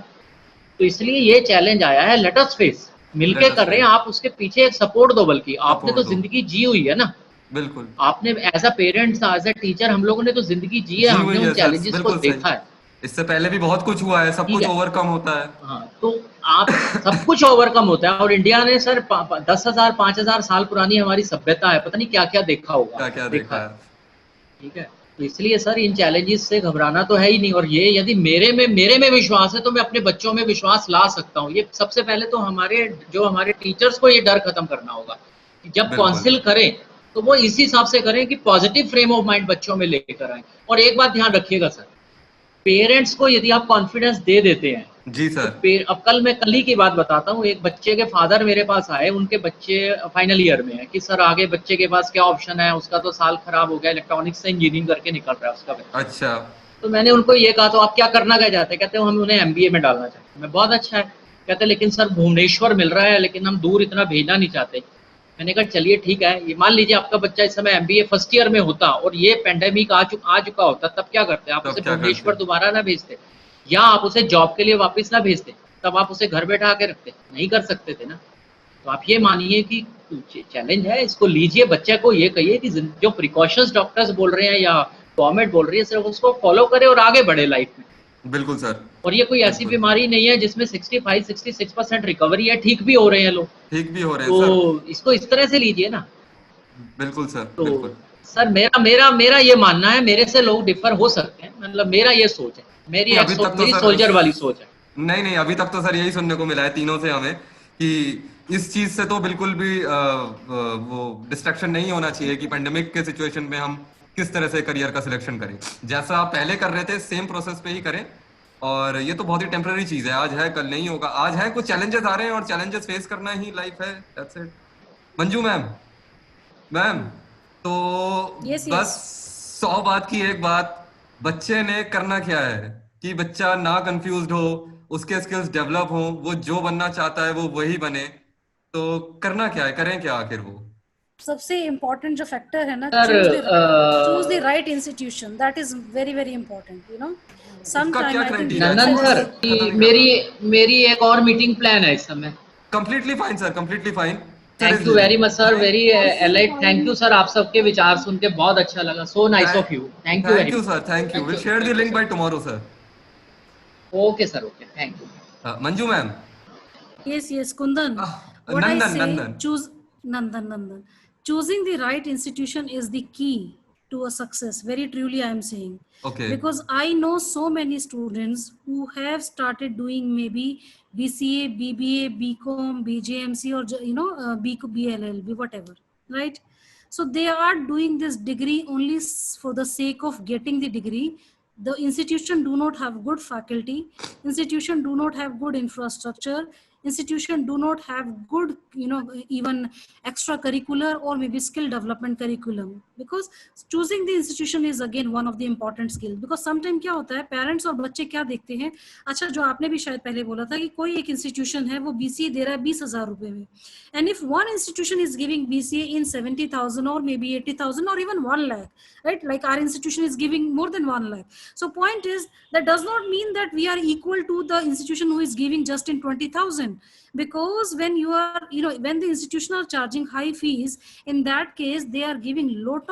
तो इसलिए ये चैलेंज आया है, लेट अस फेस, मिलके Let us कर रहे हैं। face. आप उसके पीछे एक सपोर्ट दो, बल्कि आपने सपोर्ट तो दो। जिंदगी जी हुई है ना। बिल्कुल आपने as a parents, as a teacher, हम लोगों ने तो जिंदगी जी है, जी हमने हुई उन है सर, चैलेंजेस को बिल्कुल सही। देखा है। इससे पहले भी बहुत कुछ हुआ है, सब ठीक कुछ है, ओवरकम होता है। हाँ, तो आप सब कुछ ओवरकम होता है। और इंडिया ने सर 10,000 5,000 साल पुरानी हमारी सभ्यता है, पता नहीं क्या क्या देखा होगा, क्या क्या देखा देखा है। है। ठीक है, तो इसलिए सर इन चैलेंजेस से घबराना तो है ही नहीं। और ये यदि मेरे में विश्वास है तो मैं अपने बच्चों में विश्वास ला सकता हूँ। ये सबसे पहले तो हमारे टीचर्स को ये डर खत्म करना होगा कि जब बिल्कुल काउंसिल करें तो वो इसी हिसाब से करें कि पॉजिटिव फ्रेम ऑफ माइंड बच्चों में लेकर आए। और एक बात ध्यान रखिएगा सर, पेरेंट्स को यदि आप कॉन्फिडेंस दे देते हैं जी तो सर। फिर अब कल ही की बात बताता हूँ। एक बच्चे के फादर मेरे पास आए, उनके बच्चे फाइनल ईयर में है कि सर आगे बच्चे के पास क्या ऑप्शन है, उसका तो साल खराब हो गया, इलेक्ट्रॉनिक्स से इंजीनियरिंग करके निकल रहा है उसका बच्चा। अच्छा। तो मैंने उनको ये कहा तो आप क्या करना क्या चाहते हैं? कहते हैं हम उन्हें एमबीए में डालना चाहते हैं। मैं बहुत अच्छा है। कहते हैं लेकिन सर भुवनेश्वर मिल रहा है, लेकिन हम दूर इतना भेजना नहीं चाहते। मैंने कहा चलिए ठीक है, ये मान लीजिए आपका बच्चा इस समय एमबीए फर्स्ट ईयर में होता और ये पेंडेमिक आ चुका होता, तब क्या करते? आप तब उसे क्या करते? भुवनेश्वर दोबारा ना भेजते, या आप उसे जॉब के लिए वापस ना भेजते, तब आप उसे घर बैठा के रखते? नहीं कर सकते थे ना। तो आप ये मानिए कि चैलेंज है, इसको लीजिए, बच्चे को ये कहिए कि जो प्रिकॉशंस डॉक्टर्स बोल रहे हैं या गवर्नमेंट बोल रही है, सिर्फ उसको फॉलो करे और आगे बढ़े लाइफ में। बिल्कुल सर। और ये कोई ऐसी बिल्कुल बीमारी नहीं है जिसमें 65-66% रिकवरी है, ठीक भी हो रहे हैं लोग। ठीक भी हो रहे हैं तो सर। इसको इस तरह से लीजिए ना। बिल्कुल सर, तो बिल्कुल। सर मेरा मेरा मेरा ये मानना है, मेरे से लोग डिफर हो सकते हैं, मतलब मेरा ये सोच है, नहीं, अभी तक तो मेरी सर सोल्जर वाली सोच है। नहीं नहीं, अभी तक तो सर यही सुनने को मिला है तीनों से हमें कि इस चीज से तो बिल्कुल भी वो डिस्ट्रैक्शन नहीं होना चाहिए कि पेंडेमिक के सिचुएशन में हम किस तरह से करियर का सिलेक्शन करें। जैसा आप पहले कर रहे थे सेम प्रोसेस पे ही करें। और ये तो बहुत ही टेम्पररी चीज है, आज है कल नहीं होगा। आज है, कुछ चैलेंजेस आ रहे हैं और चैलेंजेस फेस करना ही लाइफ है। That's it. Manju ma'am, ma'am, तो Yes, बस yes. 100 बात की एक बात, बच्चे ने करना क्या है कि बच्चा ना कंफ्यूज्ड हो, उसके स्किल्स डेवलप हो, वो जो बनना चाहता है वो वही बने। तो करना क्या है, करें क्या आखिर वो? सबसे इम्पोर्टेंट जो फैक्टर है ना, sir choose the right institution, that is very very important, you know. Some उसका टाइम क्या आई थिंक क्राइटेरिया है, BPS Nandan has sir course said, खत्म नहीं मेरी करना? मेरी एक और मीटिंग प्लान है इस समय। Completely fine sir, completely fine. Sir thank is you very much sir, living. Very elite. Thank you sir, आप सबके विचार सुन के बहुत अच्छा लगा। So nice of you, thank you thank very you much. Sir, thank you. Will share the thank you link sir. Bye tomorrow sir. Okay sir, okay, thank you. Manju ma'am. yes, Kundan, what I Nandan, say, Nandan. choose Nandan. Choosing the right institution is the key to a success. Very truly, I am saying, okay. because I know so many students who have started doing maybe BCA, BBA, BCom, BJMC, or BLLB, whatever, right? So they are doing this degree only for the sake of getting the degree. The institution do not have good faculty, institution do not have good infrastructure, institution do not have good, even extracurricular or maybe skill development curriculum, because choosing the institution is again one of the important skills. Because sometimes क्या होता है, parents और बच्चे क्या देखते हैं, अच्छा जो आपने भी शायद पहले बोला था कि कोई एक इंस्टीट्यूशन है वो बीसीए दे रहा है 20,000 रुपए में, and if one institution is giving BCA in 70,000 or maybe 80,000 or even 1 lakh, right? Like our institution is giving more than 1 lakh. So point is that does not mean that we are equal to the institution who is giving just in 20,000, because when you are, when the institution are charging high fees, in that case they are giving lot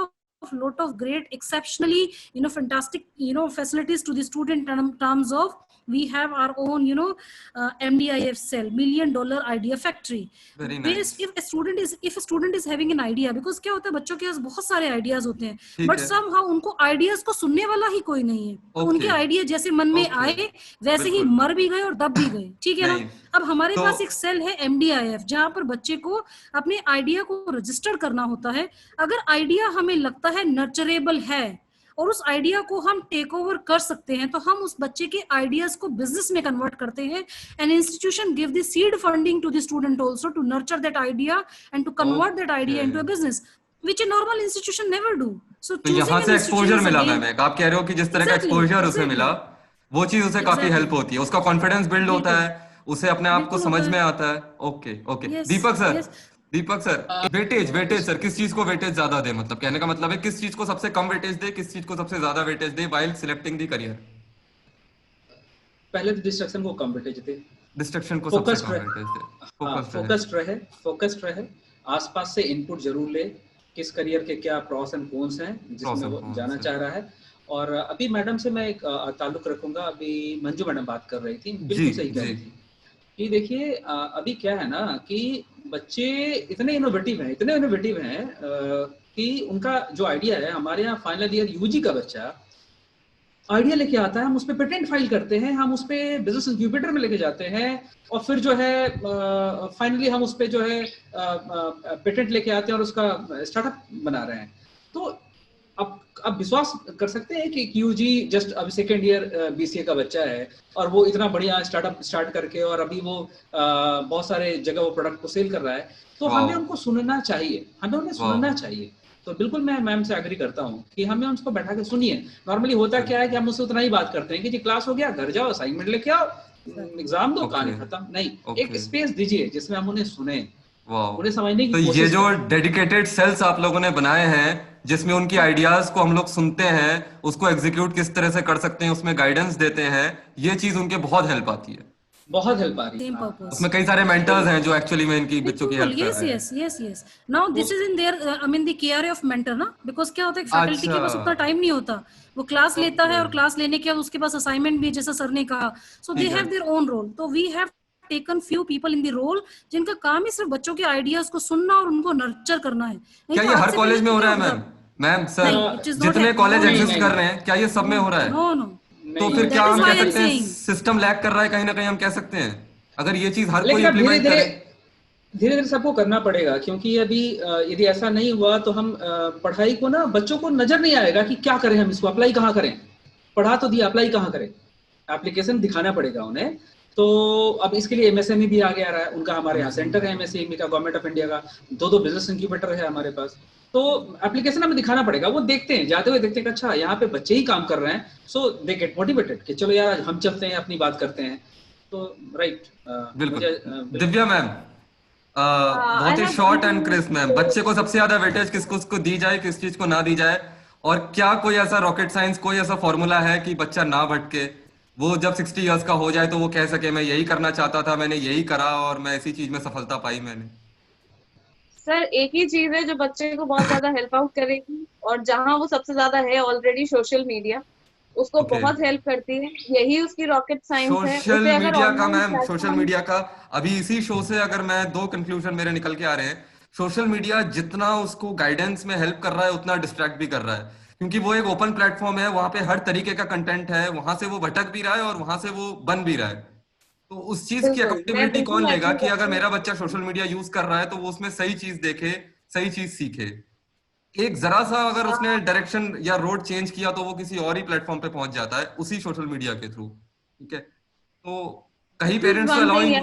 of great, exceptionally, fantastic, facilities to the student in terms of we have our own, MDIF cell, $1 million idea factory. Very nice. Based, if a student is having an idea, because क्या होता है, बच्चों के पास बहुत सारे ideas होते हैं, ठीक बट है। somehow उनको आइडियाज को सुनने वाला ही कोई नहीं है, तो उनके ओके। आइडिया जैसे मन में ओके। आए वैसे ही बिल्कुल। मर भी गए और दब भी गए, ठीक है ना। नहीं अब हमारे तो पास एक सेल है MDIF, जहां पर बच्चे को अपने आइडिया को रजिस्टर करना होता है। अगर आइडिया हमें लगता है नर्चरेबल है और उस आइडिया को हम टेक ओवर कर सकते हैं, तो हम उस बच्चे के आइडियाज को बिजनेस में कन्वर्ट करते हैं, and institution give the seed funding to the student also to nurture that idea and to convert that okay, idea into a business, which a normal institution never do. So तो choosing यहाँ an से institution exposure is मिला again, ma'am, एक आप कह रहे हो कि जिस तरह का exactly एक्सपोजर उसे exactly मिला वो चीज उसे काफी exactly हेल्प होती है, उसका कॉन्फिडेंस बिल्ड होता बिल्कुल है, उसे अपने आप को बिल्कुल समझ होता में है। आता है। Okay okay. Yes, दीपक सर, yes. दीपक सर, वेटेज वेटेज सर, किस चीज को वेटेज ज्यादा दे, मतलब कहने का मतलब है किस चीज को सबसे कम वेटेज दे, किस चीज को सबसे ज्यादा weightage they while selecting the career? पहले तो डिस्ट्रक्शन को कम वेटेज दे, डिस्ट्रक्शन को सबसे फोकस्ड कम रहे, वेटेज दे, हाँ फोकस्ड रहे, आसपास से इनपुट जरूर ले, किस करियर के क्या प्रॉस एंड कॉन्स हैं जिसमें वो जाना चाह रहा है। और अभी मैडम से मैं एक ताल्लुक रखूंगा, अभी मंजू मैडम बात कर रही थी, बिल्कुल सही कह रही थी कि देखिए अभी क्या है ना कि बच्चे इतने इनोवेटिव हैं कि उनका जो आइडिया है, हमारे यहाँ फाइनल ईयर यूजी का बच्चा आइडिया लेके आता है, हम उस पर पेटेंट फाइल करते हैं, हम उस पर बिजनेस इंक्यूबेटर में लेके जाते हैं, और फिर जो है फाइनली हम उस पर जो है पेटेंट लेके आते हैं और उसका स्टार्टअप बना रहे हैं। तो आप विश्वास कर सकते हैं कि QG जस्ट अभी सेकेंड ईयर BCA का बच्चा है और वो इतना बढ़िया स्टार्टअप स्टार्ट करके और अभी वो बहुत सारे जगह वो प्रोडक्ट को सेल कर रहा है, तो हमें उनको सुनना चाहिए, हमें उन्हें सुनना चाहिए। तो बिल्कुल मैं मैम से एग्री करता हूँ कि हमें उसको बैठा के सुनिए। नॉर्मली होता क्या है कि हम उससे उतना ही बात करते हैं कि जी क्लास हो गया, घर जाओ, असाइनमेंट लेके आओ, एग्जाम दो, कहानी खत्म। नहीं, एक स्पेस दीजिए जिसमें हम उन्हें सुने, उन्हें समझने की तो कोशिश ये जो करें। डेडिकेटेड सेल्स आप लोगों ने बनाए हैं जिसमें उनकी आइडियाज को हम लोग सुनते हैं, उसको एग्जीक्यूट किस तरह से कर सकते हैं उसमें गाइडेंस देते हैं, ये चीज उनके बहुत हेल्प आती है, बहुत हेल्प आ रही Same है। purpose. उसमें कई सारे मेंटर्स हैं जो एक्चुअली में इनकी बच्चों की हेल्प कर Yes, रहे हैं। yes, yes, yes. Now this is in their, I mean the care of mentor ना, because क्या होता है फैकल्टी के पास उतना टाइम नहीं होता, वो क्लास लेता है और क्लास लेने के बाद उसके पास असाइनमेंट भी, जैसा सर ने कहा, so they have their own role. तो we have taken few people in the role जिनका काम ही सिर्फ बच्चों के आइडियाज को सुनना और उनको नर्चर करना है। क्या ये हर कॉलेज में हो रहा है मैम सर? जितने कॉलेज एग्जिस्ट कर रहे हैं क्या ये सब में हो रहा है? नो नो, तो फिर क्या हम कह सकते हैं सिस्टम लैग कर रहा है, कहीं ना कहीं हम कह सकते हैं, अगर ये चीज हर कोई इम्प्लीमेंट करे। धीरे धीरे सबको करना पड़ेगा, क्योंकि अभी यदि ऐसा नहीं हुआ तो हम पढ़ाई को ना, बच्चों को नजर नहीं आएगा कि क्या करें, हम इसको अप्लाई कहाँ करें, पढ़ा तो दिया, अप्लाई कहाँ करें, एप्लीकेशन दिखाना पड़ेगा उन्हें। तो अब इसके लिए MSME भी आगे आ रहा है, उनका हमारे यहाँ सेंटर है MSME का, गवर्नमेंट ऑफ इंडिया का, 2 बिजनेस इंक्यूबेटर है हमारे पास। तो एप्लीकेशन हमें दिखाना पड़ेगा, वो देखते हैं, जाते हुए देखते हैं कि अच्छा यहाँ पे बच्चे ही काम कर रहे हैं, सो दे गेट मोटिवेटेड कि चलो यार हम चलते हैं, अपनी बात करते हैं। तो राइट, बिल्कुल। दिव्या मैम, बहुत ही शॉर्ट एंड क्रिस्प मैम, बच्चे को सबसे ज्यादा वेटेज किसको दी जाए, किस चीज को ना दी जाए, और क्या कोई ऐसा रॉकेट साइंस, कोई ऐसा फॉर्मूला है कि बच्चा ना भटके, वो जब 60 इयर्स का हो जाए तो वो कह सके मैं यही करना चाहता था, मैंने यही करा और मैं इसी चीज में सफलता पाई मैंने? सर एक ही चीज है जो बच्चे को बहुत ज्यादा हेल्प आउट करेगी, और जहां वो सबसे ज्यादा है ऑलरेडी, सोशल मीडिया उसको बहुत हेल्प करती है, यही उसकी रॉकेट साइंस है। सोशल मीडिया का मैम, सोशल मीडिया का अभी इसी शो से अगर मैं 2 कंक्लूजन मेरे निकल के आ रहे हैं, सोशल मीडिया जितना उसको गाइडेंस में हेल्प कर रहा है उतना डिस्ट्रैक्ट भी कर रहा है, क्योंकि वो एक ओपन प्लेटफॉर्म है, वहां पे हर तरीके का कंटेंट है, वहां से वो भटक भी रहा है और वहां से वो बन भी रहा है। तो उस चीज की अकाउंटेबिलिटी कौन लेगा कि अगर मेरा बच्चा सोशल मीडिया यूज कर रहा है तो वो उसमें सही चीज देखे, सही चीज सीखे। एक जरा सा अगर उसने डायरेक्शन या रोड चेंज किया तो वो किसी और ही प्लेटफॉर्म पे पहुंच जाता है उसी सोशल मीडिया के थ्रू। ठीक है, तो कहीं पेरेंट्स तो allowing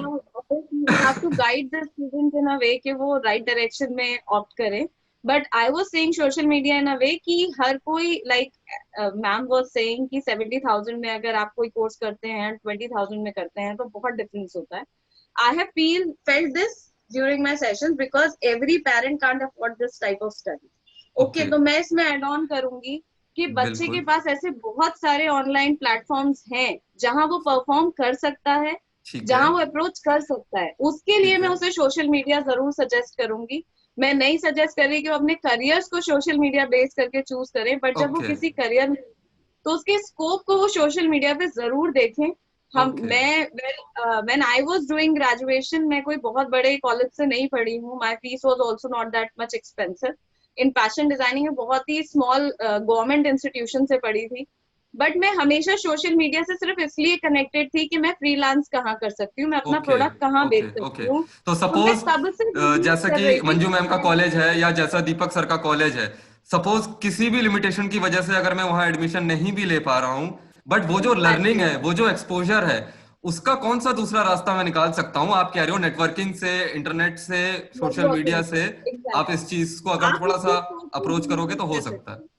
you have to guide the student in a way कि वो right direction में opt करे, but I was saying social media in a way कि हर कोई like ma'am was saying कि 70,000 में अगर आप कोई कोर्स करते हैं 20,000 में करते हैं तो बहुत डिफरेंस होता है। I have felt this during my sessions because every parent can't afford this type of study. Okay, तो मैं इसमें एड ऑन करूंगी कि बच्चे के पास ऐसे बहुत सारे ऑनलाइन प्लेटफॉर्म्स हैं जहां वो परफॉर्म कर सकता है, जहां वो अप्रोच कर सकता है, उसके लिए मैं उसे सोशल मीडिया जरूर सजेस्ट करूंगी। मैं नहीं सजेस्ट कर रही कि वो अपने करियर्स को सोशल मीडिया बेस करके चूज करें, बट जब वो किसी करियर में तो उसके स्कोप को वो सोशल मीडिया पे जरूर देखें। When I was doing graduation, मैं कोई बहुत बड़े कॉलेज से नहीं पढ़ी हूँ, my fees was also not that much expensive. In fashion designing में बहुत ही स्मॉल गवर्नमेंट इंस्टीट्यूशन से पढ़ी थी, बट मैं हमेशा सोशल मीडिया से सिर्फ इसलिए कनेक्टेड थी कि मैं फ्रीलांस कहाँ कर सकती हूँ, मैं अपना प्रोडक्ट कहाँ बेच सकती हूँ। तो सपोज जैसा कि मंजू मैम का कॉलेज है या जैसा दीपक सर का कॉलेज है, सपोज किसी भी लिमिटेशन की वजह से अगर मैं वहां एडमिशन नहीं भी ले पा रहा हूँ, बट वो जो लर्निंग है, वो जो एक्सपोजर है, उसका कौन सा दूसरा रास्ता मैं निकाल सकता हूँ? आप कह रहे हो नेटवर्किंग से, इंटरनेट से, सोशल मीडिया से, आप इस चीज को अगर थोड़ा सा अप्रोच करोगे तो हो सकता है।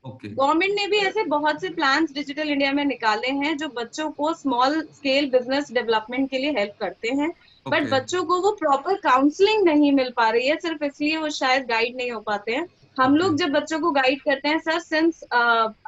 गवर्नमेंट ने भी ऐसे बहुत से प्लान्स डिजिटल इंडिया में निकाले हैं जो बच्चों को स्मॉल स्केल बिजनेस डेवलपमेंट के लिए हेल्प करते हैं, बट बच्चों को वो प्रॉपर काउंसलिंग नहीं मिल पा रही है, सिर्फ इसलिए वो शायद गाइड नहीं हो पाते हैं। हम लोग जब बच्चों को गाइड करते हैं सर, सिंस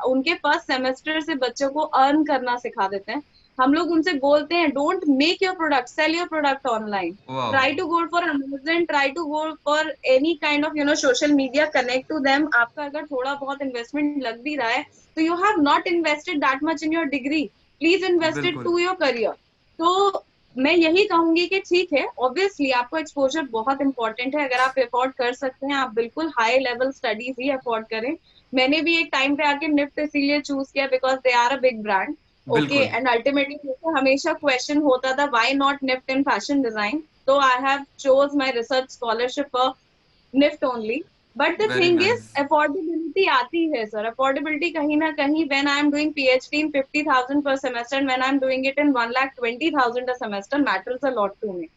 उनके फर्स्ट सेमेस्टर से बच्चों को अर्न करना सिखा देते हैं। हम लोग उनसे बोलते हैं don't make your product, sell your product online, try to go for Amazon, try to go for any kind of social media, connect to them. आपका अगर थोड़ा बहुत इन्वेस्टमेंट लग भी रहा है तो you have not invested that much in your degree, please invest it to your career. तो मैं यही कहूंगी कि ठीक है, ऑब्वियसली आपको एक्सपोजर बहुत इंपॉर्टेंट है, अगर आप अफोर्ड कर सकते हैं आप बिल्कुल हाई लेवल स्टडीज ही अफोर्ड करें। मैंने भी एक टाइम पे आके निफ्ट इसीलिए चूज किया because they are a big brand. Okay, and ultimately हमेशा क्वेश्चन होता था why not NIFT in fashion design, तो I have chose my research scholarship for NIFT only. But the Very thing is nice. Affordability आती है सर, affordability कहीं ना कहीं when I am doing PhD in 50,000 per semester and when I'm doing it in 1,20,000 a semester matters a lot to me.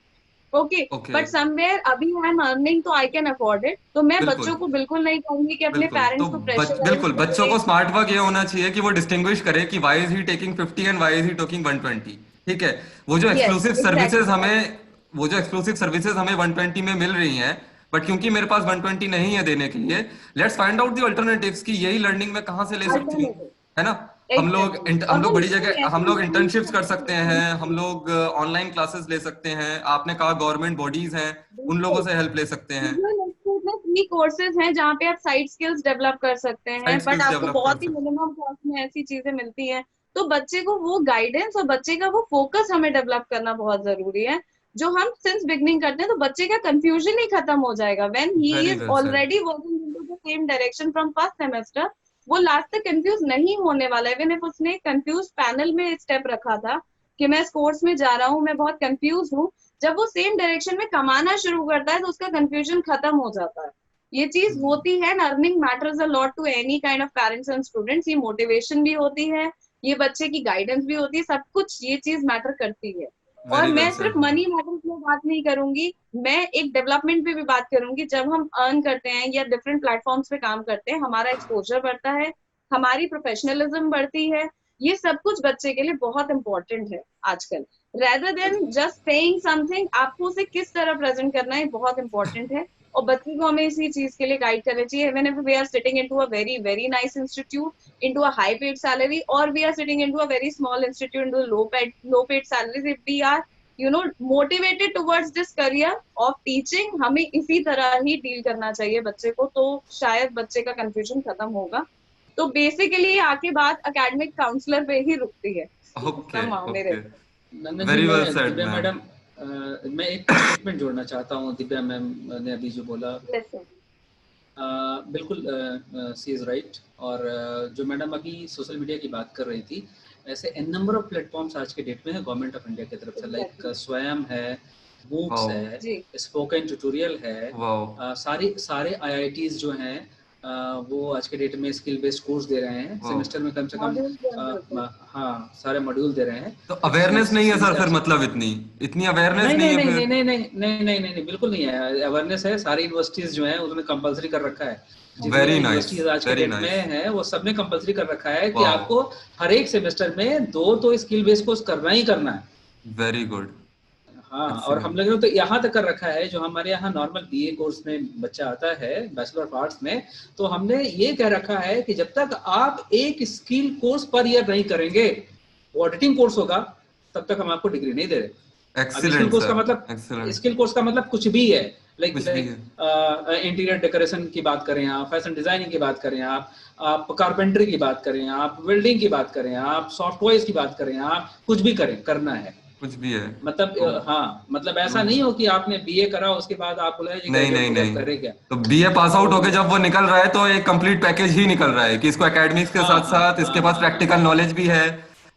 Okay, Okay. But somewhere अभी I am earning तो I can afford it, तो मैं बिल्कुल बच्चों को बिल्कुल नहीं कहूंगी कि अपने बिल्कुल। तो पेरेंट्स को प्रेशराइज बिल्कुल बच्चों को स्मार्ट वर्क ये होना चाहिए कि वो डिस्टिंग्विश करे कि why is he taking 50 and why is he taking 120। ठीक है, वो जो यस एक्सक्लूसिव सर्विसेज एग्जैक्टली हमें वो जो एक्सक्लूसिव सर्विसेज हमें 120 में मिल रही हैं, बट क्योंकि मेरे पास 120 नहीं है देने के लिए, let's find out the alternatives कि यही लर्निंग मैं कहाँ से ले सकती हूँ, अल्टरनेटिव है ना। एग्जैक्टली, हम और वो लोग बड़ी लेकिन जगह हम ऐसे लोग नहीं इंटर्नशिप्स कर सकते हैं, हम बिल्कुल लोग ऑनलाइन क्लासेस ले सकते हैं, आपने कहा गवर्नमेंट बॉडीज हैं, उन लोगों से हेल्प ले सकते हैं, फ्री कोर्सेज हैं जहाँ पे आप साइड स्किल्स डेवलप कर सकते हैं, साइड बट स्किल्स आपको डेवलप कर बहुत ही सकते मिनिमम कॉस्ट में ऐसी चीजें मिलती हैं। तो बच्चे को वो गाइडेंस और बच्चे का वो फोकस हमें डेवलप करना बहुत जरूरी है। जो हम सिंस बिगनिंग करते हैं तो बच्चे का कंफ्यूजन ही खत्म हो जाएगा व्हेन हैं। He very is well said. Already working into the same direction from first semester. वो लास्ट तक कंफ्यूज नहीं होने वाला है। इवन इफ उसने कंफ्यूज पैनल में स्टेप रखा था कि मैं इस कोर्स में जा रहा हूँ, मैं बहुत कंफ्यूज हूँ, जब वो सेम डायरेक्शन में कमाना शुरू करता है तो उसका कंफ्यूजन खत्म हो जाता है। ये चीज होती है, earning matters a lot to any kind of parents and students. ये मोटिवेशन भी होती है, ये बच्चे की गाइडेंस भी होती है, सब कुछ ये चीज मैटर करती है। और वेरी वेल मैं सिर्फ सेड। मनी मैटर्स में बात नहीं करूंगी, मैं एक डेवलपमेंट पे भी बात करूंगी। जब हम अर्न करते हैं या डिफरेंट प्लेटफॉर्म्स पे काम करते हैं, हमारा एक्सपोजर बढ़ता है, हमारी प्रोफेशनलिज्म बढ़ती है। ये सब कुछ बच्चे के लिए बहुत इंपॉर्टेंट है आजकल। Rather than just saying something, आपको उसे किस तरह प्रेजेंट करना है बहुत इंपॉर्टेंट है। और बच्चे को हमें इसी चीज के लिए गाइड करना चाहिए। Even if we are sitting into a very very nice institute into a high paid salary, or we are sitting into a very small institute into low paid salaries, if we are motivated towards this career of teaching, हमें इसी तरह ही deal करना चाहिए बच्चे को, तो शायद बच्चे का कंफ्यूजन खत्म होगा। तो बेसिकली आके बात एकेडमिक काउंसलर पे ही रुकती है ओके मेरे। ओके, नंदन जी, वेरी वेल मैं सेड दिव्या मैम। मैडम, मैं एक स्टेटमेंट जोड़ना चाहता हूँ। दिव्या मैम ने अभी जो बोला, बिल्कुल सी इज राइट। और जो मैडम अभी सोशल मीडिया की बात कर रही थी, ऐसे एन नंबर ऑफ प्लेटफॉर्म्स आज के डेट में है गवर्नमेंट ऑफ इंडिया की तरफ से, लाइक स्वयं है, मूक्स वाओ है, स्पोकन ट्यूटोरियल है, वाओ सारे IITs जो हैं वो आज के डेट में स्किल बेस्ड कोर्स दे रहे हैं, वाओ। सेमेस्टर में कम से कम हाँ सारे मॉड्यूल दे रहे हैं। तो अवेयरनेस नहीं है सर, फिर मतलब इतनी अवेयरनेस नहीं नहीं नहीं है नहीं फिर। नहीं नहीं नहीं नहीं नहीं बिल्कुल नहीं है, अवेयरनेस है। सारी यूनिवर्सिटीज जो हैं उन्होंने कंपलसरी कर रखा है, जितनी वेरी नाइस, यूनिवर्सिटीज आज के वेरी डेट नाइस। में है वो सबने कंपलसरी कर रखा है कि वाह, आपको हर एक सेमेस्टर में 2 तो स्किल बेस्ड कोर्स करना ही करना है। वेरी गुड, हाँ, और एक्सीलेंट। हम लोगों ने तो यहाँ तक कर रखा है, जो हमारे यहाँ नॉर्मल BA कोर्स में बच्चा आता है बैचलर ऑफ आर्ट्स में, तो हमने ये कह रखा है कि जब तक आप एक स्किल कोर्स पर ईयर नहीं करेंगे, वो ऑडिटिंग कोर्स होगा, तब तक हम आपको डिग्री नहीं दे रहे। अब स्किल एक्सीलेंट कोर्स का सर, मतलब, एक्सीलेंट। स्किल कोर्स का मतलब कुछ भी है, लाइक कुछ भी है। इंटीरियर डेकोरेशन की बात करें आप, फैशन डिजाइनिंग की बात करें आप कारपेंटरी की बात करें आप, वेल्डिंग की बात करें आप, सॉफ्टवेयर की बात करें आप, कुछ भी करें, करना है। कुछ भी है। मतलब हाँ, मतलब ऐसा नहीं हो कि आपने BA करा उसके बाद आप बोले नहीं ग्रेजुएट नहीं हो गया, नहीं, करे क्या। तो BA पास आउट होके जब वो निकल रहा है तो एक कंप्लीट पैकेज ही निकल रहा है कि इसको एकेडमिक्स के हाँ साथ हाँ साथ इसके हाँ पास हाँ प्रैक्टिकल नॉलेज भी है,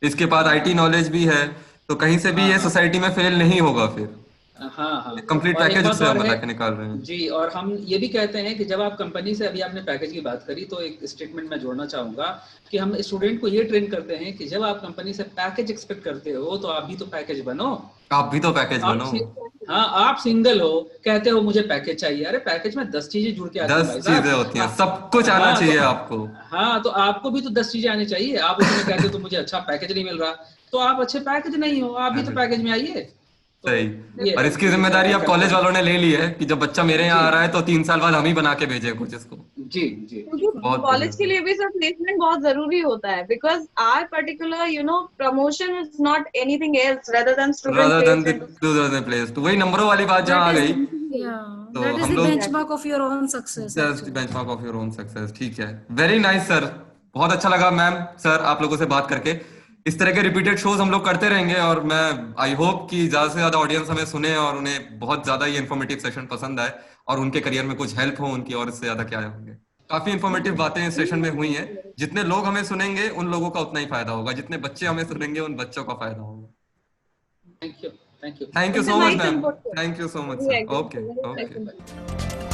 इसके पास IT नॉलेज भी है, तो कहीं से भी हाँ ये हाँ सोसाइटी में फेल नहीं होगा फिर। हाँ हाँ। कंप्लीट और एक पैकेज बात उससे हम और है बता के निकाल रहे हैं। जी, और हम ये भी कहते हैं कि जब आप कंपनी से, अभी आपने पैकेज की बात करी तो एक स्टेटमेंट मैं जोड़ना चाहूंगा कि हम स्टूडेंट को ये ट्रेन करते हैं कि जब आप कंपनी से पैकेज एक्सपेक्ट करते हो तो आप भी तो पैकेज बनो। आप भी तो पैकेज आप बनो। हाँ, आप सिंगल हो, कहते हो मुझे पैकेज चाहिए, अरे पैकेज में 10 चीजें जुड़ के आती है 10 भाई चीजें साहब। होती हैं, सब कुछ आना हाँ चाहिए तो आपको। हाँ, तो आपको भी तो 10 चीजें आनी चाहिए। आप उसमें कहते हो तो मुझे अच्छा पैकेज नहीं मिल रहा, तो आप अच्छे पैकेज नहीं हो, आप भी तो पैकेज में आइए। तो सही। ये और है, इसकी ये जिम्मेदारी अब कॉलेज कंक्लूजन। वालों ने ले ली है कि जब बच्चा मेरे यहाँ जी आ रहा है तो 3 साल बाद हम ही बना के भेजे कुछ इसको। जी जी क्योंकि बहुत बढ़िया कॉलेज के लिए भी सर प्लेसमेंट बहुत जरूरी होता है, because are particular promotion is not anything else rather than student rather than placed the into. other place, तो वही नंबरों वाली बात जहाँ That आ is, गई, yeah, तो that is हम the लोग benchmark of your own success just actually. Benchmark of your own success. ठीक है, वेरी नाइस सर, बहुत अच्छा लगा मैम सर आप लोगों से बात करके। इस तरह के रिपीटेड शोज हम लोग करते रहेंगे और मैं आई होप कि ज्यादा से ज्यादा ऑडियंस हमें सुने और उन्हें बहुत ज्यादा ये इन्फॉर्मेटिव सेशन पसंद आए और उनके करियर में कुछ हेल्प हो उनकी, और इससे ज्यादा क्या होंगे। काफी इन्फॉर्मेटिव बातें इस सेशन में हुई हैं। जितने लोग हमें सुनेंगे उन लोगों का उतना ही फायदा होगा, जितने बच्चे हमें सुनेंगे उन बच्चों का फायदा होगा। Thank you, thank you. Thank you It's a so much nice ma'am, input, sir. Thank you so much Very sir. agree. Okay Very nice okay. input.